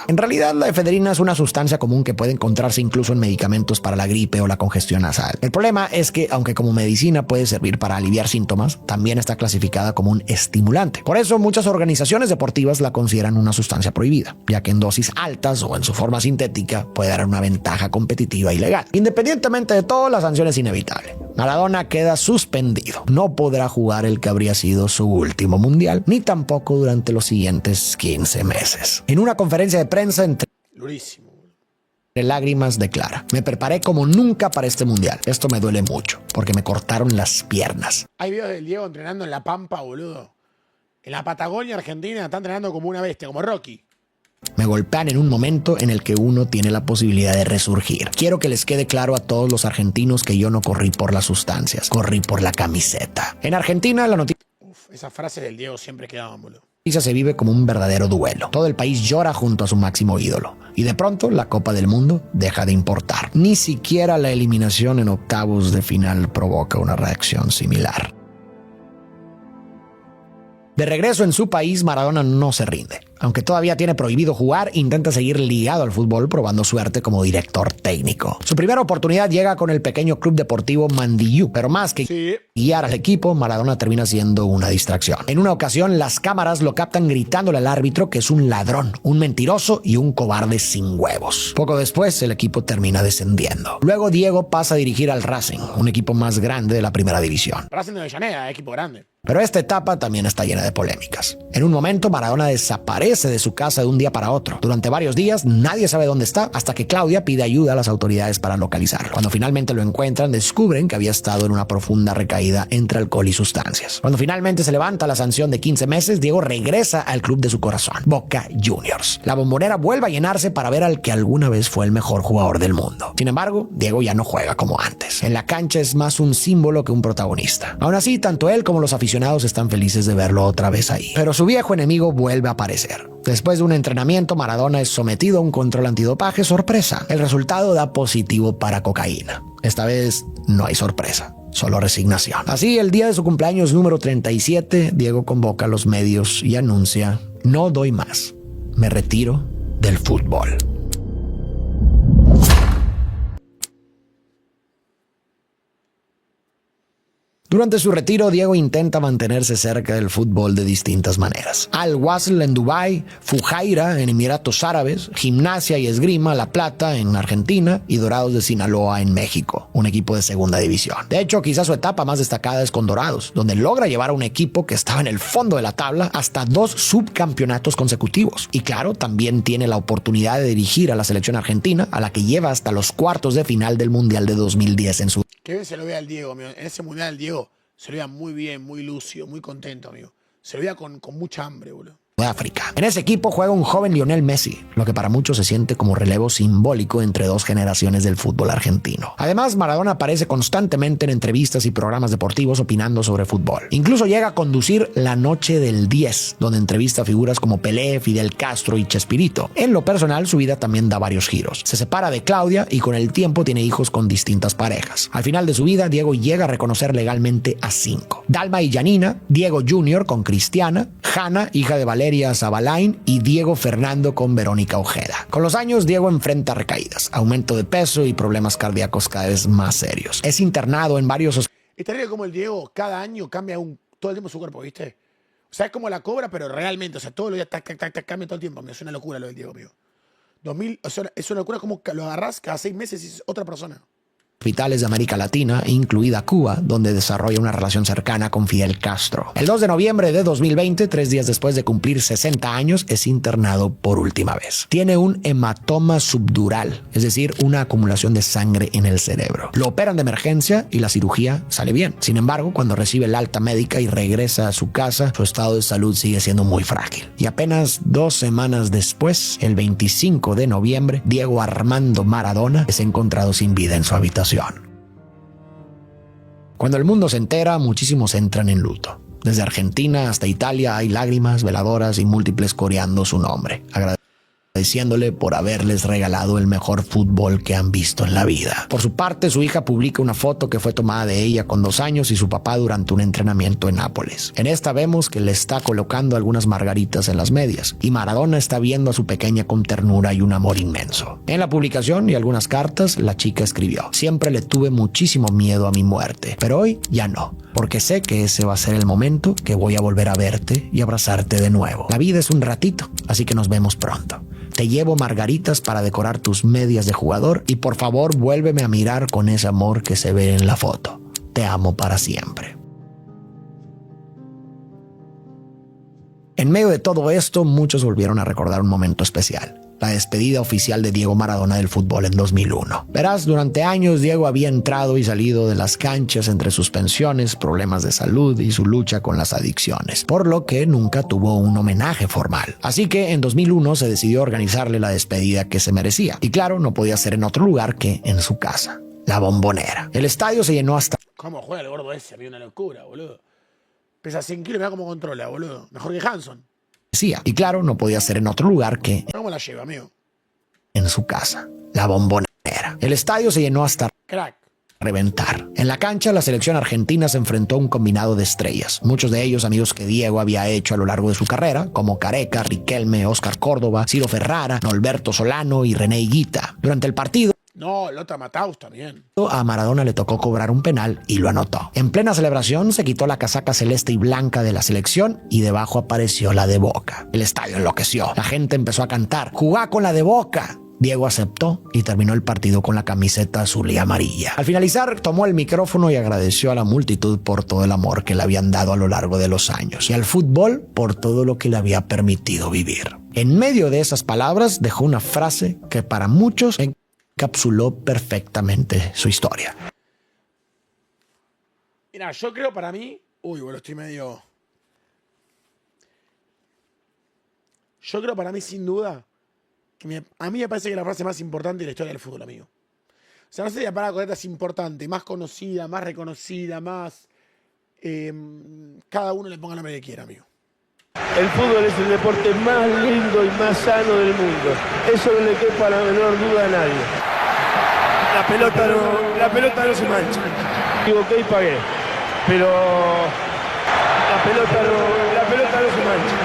En realidad, la efedrina es una sustancia común que puede encontrarse incluso en medicamentos para la gripe o la congestión nasal. El problema es que, aunque como medicina puede servir para aliviar síntomas, también está clasificada como un estimulante. Por eso, muchas organizaciones deportivas la consideran una sustancia prohibida, ya que en dosis altas o en su forma sintética puede dar una ventaja competitiva y legal. Independientemente de todo, la sanción es inevitable. Maradona queda suspendido. No podrá jugar el que habría sido su último mundial, ni tampoco durante los siguientes 15 meses. En una conferencia de prensa entre lágrimas declara: me preparé como nunca para este mundial. Esto me duele mucho, porque me cortaron las piernas. Hay videos del Diego entrenando en La Pampa, boludo. En la Patagonia Argentina está entrenando como una bestia, como Rocky. Me golpean en un momento en el que uno tiene la posibilidad de resurgir. Quiero que les quede claro a todos los argentinos que yo no corrí por las sustancias, corrí por la camiseta. En Argentina, la noticia... Esas frases del Diego siempre quedaban, boludo. Se vive como un verdadero duelo. Todo el país llora junto a su máximo ídolo. Y de pronto, la Copa del Mundo deja de importar. Ni siquiera la eliminación en octavos de final provoca una reacción similar. De regreso en su país, Maradona no se rinde. Aunque todavía tiene prohibido jugar, intenta seguir ligado al fútbol, probando suerte como director técnico. Su primera oportunidad llega con el pequeño club deportivo Mandiyú, pero más que guiar al equipo, Maradona termina siendo una distracción. En una ocasión, las cámaras lo captan gritándole al árbitro que es un ladrón, un mentiroso y un cobarde sin huevos. Poco después, el equipo termina descendiendo. Luego, Diego pasa a dirigir al Racing, un equipo más grande de la primera división. Racing de Avellaneda, equipo grande. Pero esta etapa también está llena de polémicas. En un momento, Maradona desaparece de su casa de un día para otro. Durante varios días, nadie sabe dónde está, hasta que Claudia pide ayuda a las autoridades para localizarlo. Cuando finalmente lo encuentran, descubren que había estado en una profunda recaída entre alcohol y sustancias. Cuando finalmente se levanta la sanción de 15 meses, Diego regresa al club de su corazón, Boca Juniors. La bombonera vuelve a llenarse para ver al que alguna vez fue el mejor jugador del mundo. Sin embargo, Diego ya no juega como antes. En la cancha es más un símbolo que un protagonista. Aún así, tanto él como los aficionados están felices de verlo otra vez ahí. Pero su viejo enemigo vuelve a aparecer. Después de un entrenamiento, Maradona es sometido a un control antidopaje sorpresa. El resultado da positivo para cocaína. Esta vez no hay sorpresa, solo resignación. Así, el día de su cumpleaños número 37, Diego convoca a los medios y anuncia: no doy más, me retiro del fútbol. Durante su retiro, Diego intenta mantenerse cerca del fútbol de distintas maneras. Al-Wasl en Dubái, Fujairah en Emiratos Árabes, Gimnasia y Esgrima La Plata en Argentina y Dorados de Sinaloa en México, un equipo de segunda división. De hecho, quizás su etapa más destacada es con Dorados, donde logra llevar a un equipo que estaba en el fondo de la tabla hasta 2 subcampeonatos consecutivos. Y claro, también tiene la oportunidad de dirigir a la selección argentina, a la que lleva hasta los cuartos de final del Mundial de 2010 en su... Qué bien se lo ve al Diego, amigo. En ese mundial, Diego se lo veía muy bien, muy lúcido, muy contento, amigo. Se lo veía con mucha hambre, boludo. de África. En ese equipo juega un joven Lionel Messi, lo que para muchos se siente como relevo simbólico entre dos generaciones del fútbol argentino. Además, Maradona aparece constantemente en entrevistas y programas deportivos opinando sobre fútbol. Incluso llega a conducir La Noche del 10, donde entrevista a figuras como Pelé, Fidel Castro y Chespirito. En lo personal, su vida también da varios giros. Se separa de Claudia y con el tiempo tiene hijos con distintas parejas. Al final de su vida, Diego llega a reconocer legalmente a 5. Dalma y Janina, Diego Jr. con Cristiana, Hanna, hija de Valeria Zabalain, y Diego Fernando con Verónica Ojeda. Con los años, Diego enfrenta recaídas, aumento de peso y problemas cardíacos cada vez más serios. Es internado en varios hospitales. Es terrible como el Diego cada año cambia todo el tiempo su cuerpo, ¿viste? O sea, es como la cobra, pero realmente, o sea, todos los días cambia todo el tiempo. Es una locura lo del Diego, amigo. 2000, o sea, es una locura como lo agarrás cada 6 meses y es otra persona. Hospitales de América Latina, incluida Cuba, donde desarrolla una relación cercana con Fidel Castro. El 2 de noviembre de 2020, 3 días después de cumplir 60 años, es internado por última vez. Tiene un hematoma subdural, es decir, una acumulación de sangre en el cerebro. Lo operan de emergencia y la cirugía sale bien. Sin embargo, cuando recibe el alta médica y regresa a su casa, su estado de salud sigue siendo muy frágil. Y apenas 2 semanas después, el 25 de noviembre, Diego Armando Maradona es encontrado sin vida en su habitación. Cuando el mundo se entera, muchísimos entran en luto. Desde Argentina hasta Italia hay lágrimas, veladoras y múltiples coreando su nombre, agradeciéndole por haberles regalado el mejor fútbol que han visto en la vida. Por su parte, su hija publica una foto que fue tomada de ella con 2 años y su papá durante un entrenamiento en Nápoles. En esta vemos que le está colocando algunas margaritas en las medias y Maradona está viendo a su pequeña con ternura y un amor inmenso. En la publicación y algunas cartas, la chica escribió: siempre le tuve muchísimo miedo a mi muerte, pero hoy ya no, porque sé que ese va a ser el momento que voy a volver a verte y abrazarte de nuevo. La vida es un ratito, así que nos vemos pronto. Te llevo margaritas para decorar tus medias de jugador y por favor vuélveme a mirar con ese amor que se ve en la foto. Te amo para siempre. En medio de todo esto, muchos volvieron a recordar un momento especial: la despedida oficial de Diego Maradona del fútbol en 2001. Verás, durante años Diego había entrado y salido de las canchas entre suspensiones, problemas de salud y su lucha con las adicciones, por lo que nunca tuvo un homenaje formal. Así que en 2001 se decidió organizarle la despedida que se merecía. Y claro, no podía ser en otro lugar que en su casa, la Bombonera. El estadio se llenó hasta... ¿Cómo juega el gordo ese? Había una locura, boludo. Pesa 100 kilos, mira cómo controla, boludo. Mejor que Hanson. Y claro, no podía ser en otro lugar que ¿Cómo la lleva, amigo? en su casa, la Bombonera. El estadio se llenó hasta Crack. reventar. En la cancha, la selección argentina se enfrentó a un combinado de estrellas, muchos de ellos amigos que Diego había hecho a lo largo de su carrera, como Careca, Riquelme, Oscar Córdoba, Ciro Ferrara, Norberto Solano y René Higuita. Durante el partido, No, el otro Mataus también. a Maradona le tocó cobrar un penal y lo anotó. En plena celebración se quitó la casaca celeste y blanca de la selección y debajo apareció la de Boca. El estadio enloqueció. La gente empezó a cantar: ¡jugá con la de Boca! Diego aceptó y terminó el partido con la camiseta azul y amarilla. Al finalizar, tomó el micrófono y agradeció a la multitud por todo el amor que le habían dado a lo largo de los años y al fútbol por todo lo que le había permitido vivir. En medio de esas palabras dejó una frase que para muchos encapsuló perfectamente su historia. Mira, yo creo para mí... Uy, bueno, estoy medio... Yo creo para mí, sin duda, que a mí me parece que la frase más importante de la historia del fútbol, amigo. O sea, no sé si la palabra correcta es importante, más conocida, más reconocida, más... cada uno le ponga el nombre que quiera, amigo. El fútbol es el deporte más lindo y más sano del mundo. Eso no le quepa la menor duda a nadie. La pelota no se mancha. Me equivoqué y pagué. Pero la pelota no se mancha.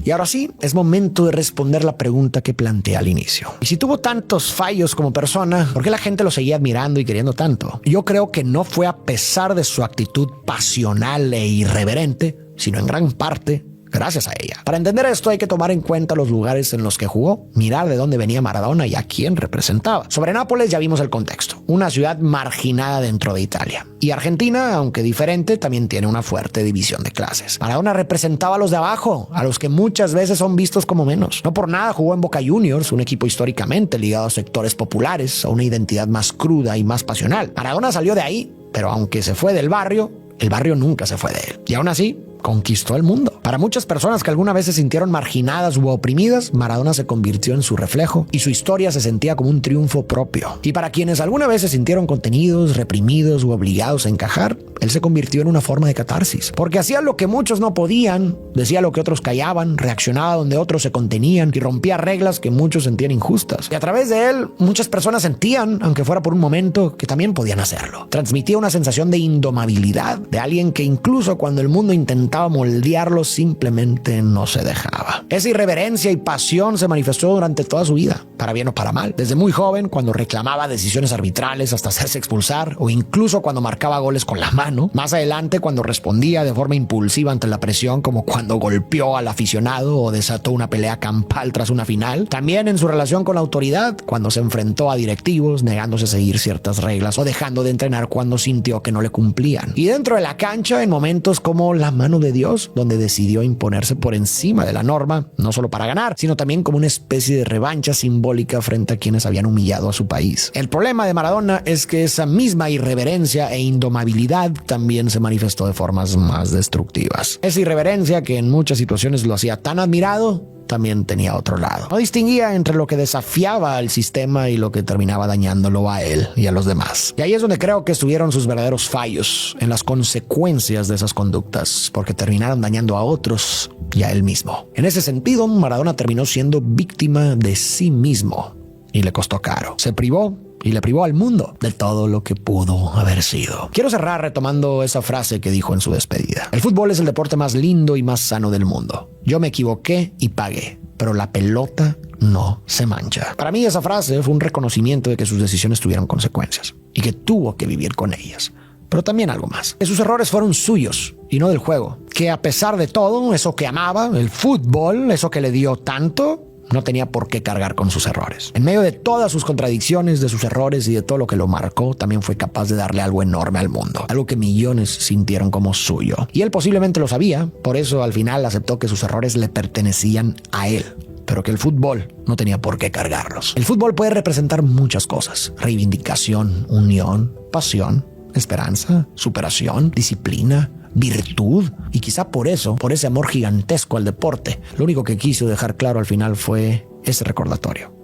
Y ahora sí, es momento de responder la pregunta que planteé al inicio. Y si tuvo tantos fallos como persona, ¿por qué la gente lo seguía admirando y queriendo tanto? Yo creo que no fue a pesar de su actitud pasional e irreverente, sino en gran parte gracias a ella. Para entender esto hay que tomar en cuenta los lugares en los que jugó, mirar de dónde venía Maradona y a quién representaba. Sobre Nápoles ya vimos el contexto, una ciudad marginada dentro de Italia. Y Argentina, aunque diferente, también tiene una fuerte división de clases. Maradona representaba a los de abajo, a los que muchas veces son vistos como menos. No por nada jugó en Boca Juniors, un equipo históricamente ligado a sectores populares, a una identidad más cruda y más pasional. Maradona salió de ahí, pero aunque se fue del barrio, El barrio nunca se fue de él. Y aún así, conquistó el mundo. Para muchas personas que alguna vez se sintieron marginadas u oprimidas, Maradona se convirtió en su reflejo y su historia se sentía como un triunfo propio. Y para quienes alguna vez se sintieron contenidos, reprimidos u obligados a encajar, él se convirtió en una forma de catarsis. Porque hacía lo que muchos no podían, decía lo que otros callaban, reaccionaba donde otros se contenían y rompía reglas que muchos sentían injustas. Y a través de él, muchas personas sentían, aunque fuera por un momento, que también podían hacerlo. Transmitía una sensación de indomabilidad, de alguien que incluso cuando el mundo intentaba moldearlo, simplemente no se dejaba. Esa irreverencia y pasión se manifestó durante toda su vida, para bien o para mal. Desde muy joven, cuando reclamaba decisiones arbitrales hasta hacerse expulsar, o incluso cuando marcaba goles con la mano. Más adelante, cuando respondía de forma impulsiva ante la presión, como cuando golpeó al aficionado o desató una pelea campal tras una final. También en su relación con la autoridad, cuando se enfrentó a directivos, negándose a seguir ciertas reglas o dejando de entrenar cuando sintió que no le cumplían. Y dentro de la cancha, en momentos como la mano de Dios, donde decidió imponerse por encima de la norma, no solo para ganar, sino también como una especie de revancha simbólica frente a quienes habían humillado a su país. El problema de Maradona es que esa misma irreverencia e indomabilidad también se manifestó de formas más destructivas. Esa irreverencia que en muchas situaciones lo hacía tan admirado, también tenía otro lado. No distinguía entre lo que desafiaba al sistema y lo que terminaba dañándolo a él y a los demás. Y ahí es donde creo que estuvieron sus verdaderos fallos, en las consecuencias de esas conductas, porque terminaron dañando a otros y a él mismo. En ese sentido, Maradona terminó siendo víctima de sí mismo y le costó caro. Se privó y le privó al mundo de todo lo que pudo haber sido. Quiero cerrar retomando esa frase que dijo en su despedida. El fútbol es el deporte más lindo y más sano del mundo. Yo me equivoqué y pagué, pero la pelota no se mancha. Para mí esa frase fue un reconocimiento de que sus decisiones tuvieron consecuencias y que tuvo que vivir con ellas. Pero también algo más, que sus errores fueron suyos y no del juego. Que a pesar de todo, eso que amaba, el fútbol, eso que le dio tanto, no tenía por qué cargar con sus errores. En medio de todas sus contradicciones, de sus errores y de todo lo que lo marcó, también fue capaz de darle algo enorme al mundo. Algo que millones sintieron como suyo. Y él posiblemente lo sabía, por eso al final aceptó que sus errores le pertenecían a él, pero que el fútbol no tenía por qué cargarlos. El fútbol puede representar muchas cosas: reivindicación, unión, pasión, esperanza, superación, disciplina, virtud, y quizá por eso, por ese amor gigantesco al deporte, lo único que quiso dejar claro al final fue ese recordatorio: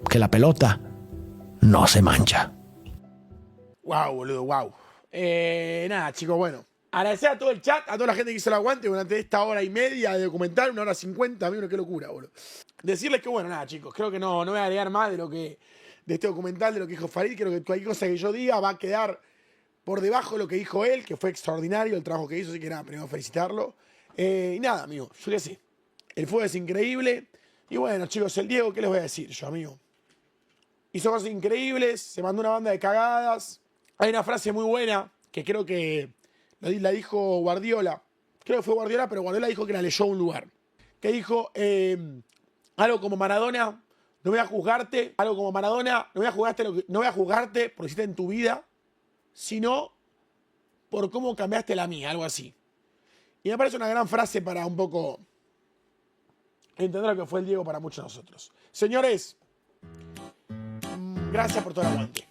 que la pelota no se mancha. Wow, boludo, wow. Nada, chicos, bueno. Agradecer a todo el chat, a toda la gente que hizo el aguante durante esta hora y media de documental, 1 hora 50, amigo, qué locura, boludo. Decirles que, bueno, nada, chicos, creo que no voy a agregar más de este documental, de lo que dijo Farid. Creo que cualquier cosa que yo diga va a quedar por debajo de lo que dijo él, que fue extraordinario el trabajo que hizo, así que nada, primero felicitarlo. Y nada, amigo, yo qué sé. El fútbol es increíble. Y bueno, chicos, el Diego, ¿qué les voy a decir yo, amigo? Hizo cosas increíbles, se mandó una banda de cagadas. Hay una frase muy buena que creo que la dijo Guardiola. Creo que fue Guardiola, pero Guardiola dijo que la leyó a un lugar. Que dijo algo como: Maradona, no voy a juzgarte. Algo como: Maradona, no voy a juzgarte por lo que hiciste en tu vida, sino por cómo cambiaste la mía, algo así. Y me parece una gran frase para un poco entender lo que fue el Diego para muchos de nosotros. Señores, gracias por todo el aguante.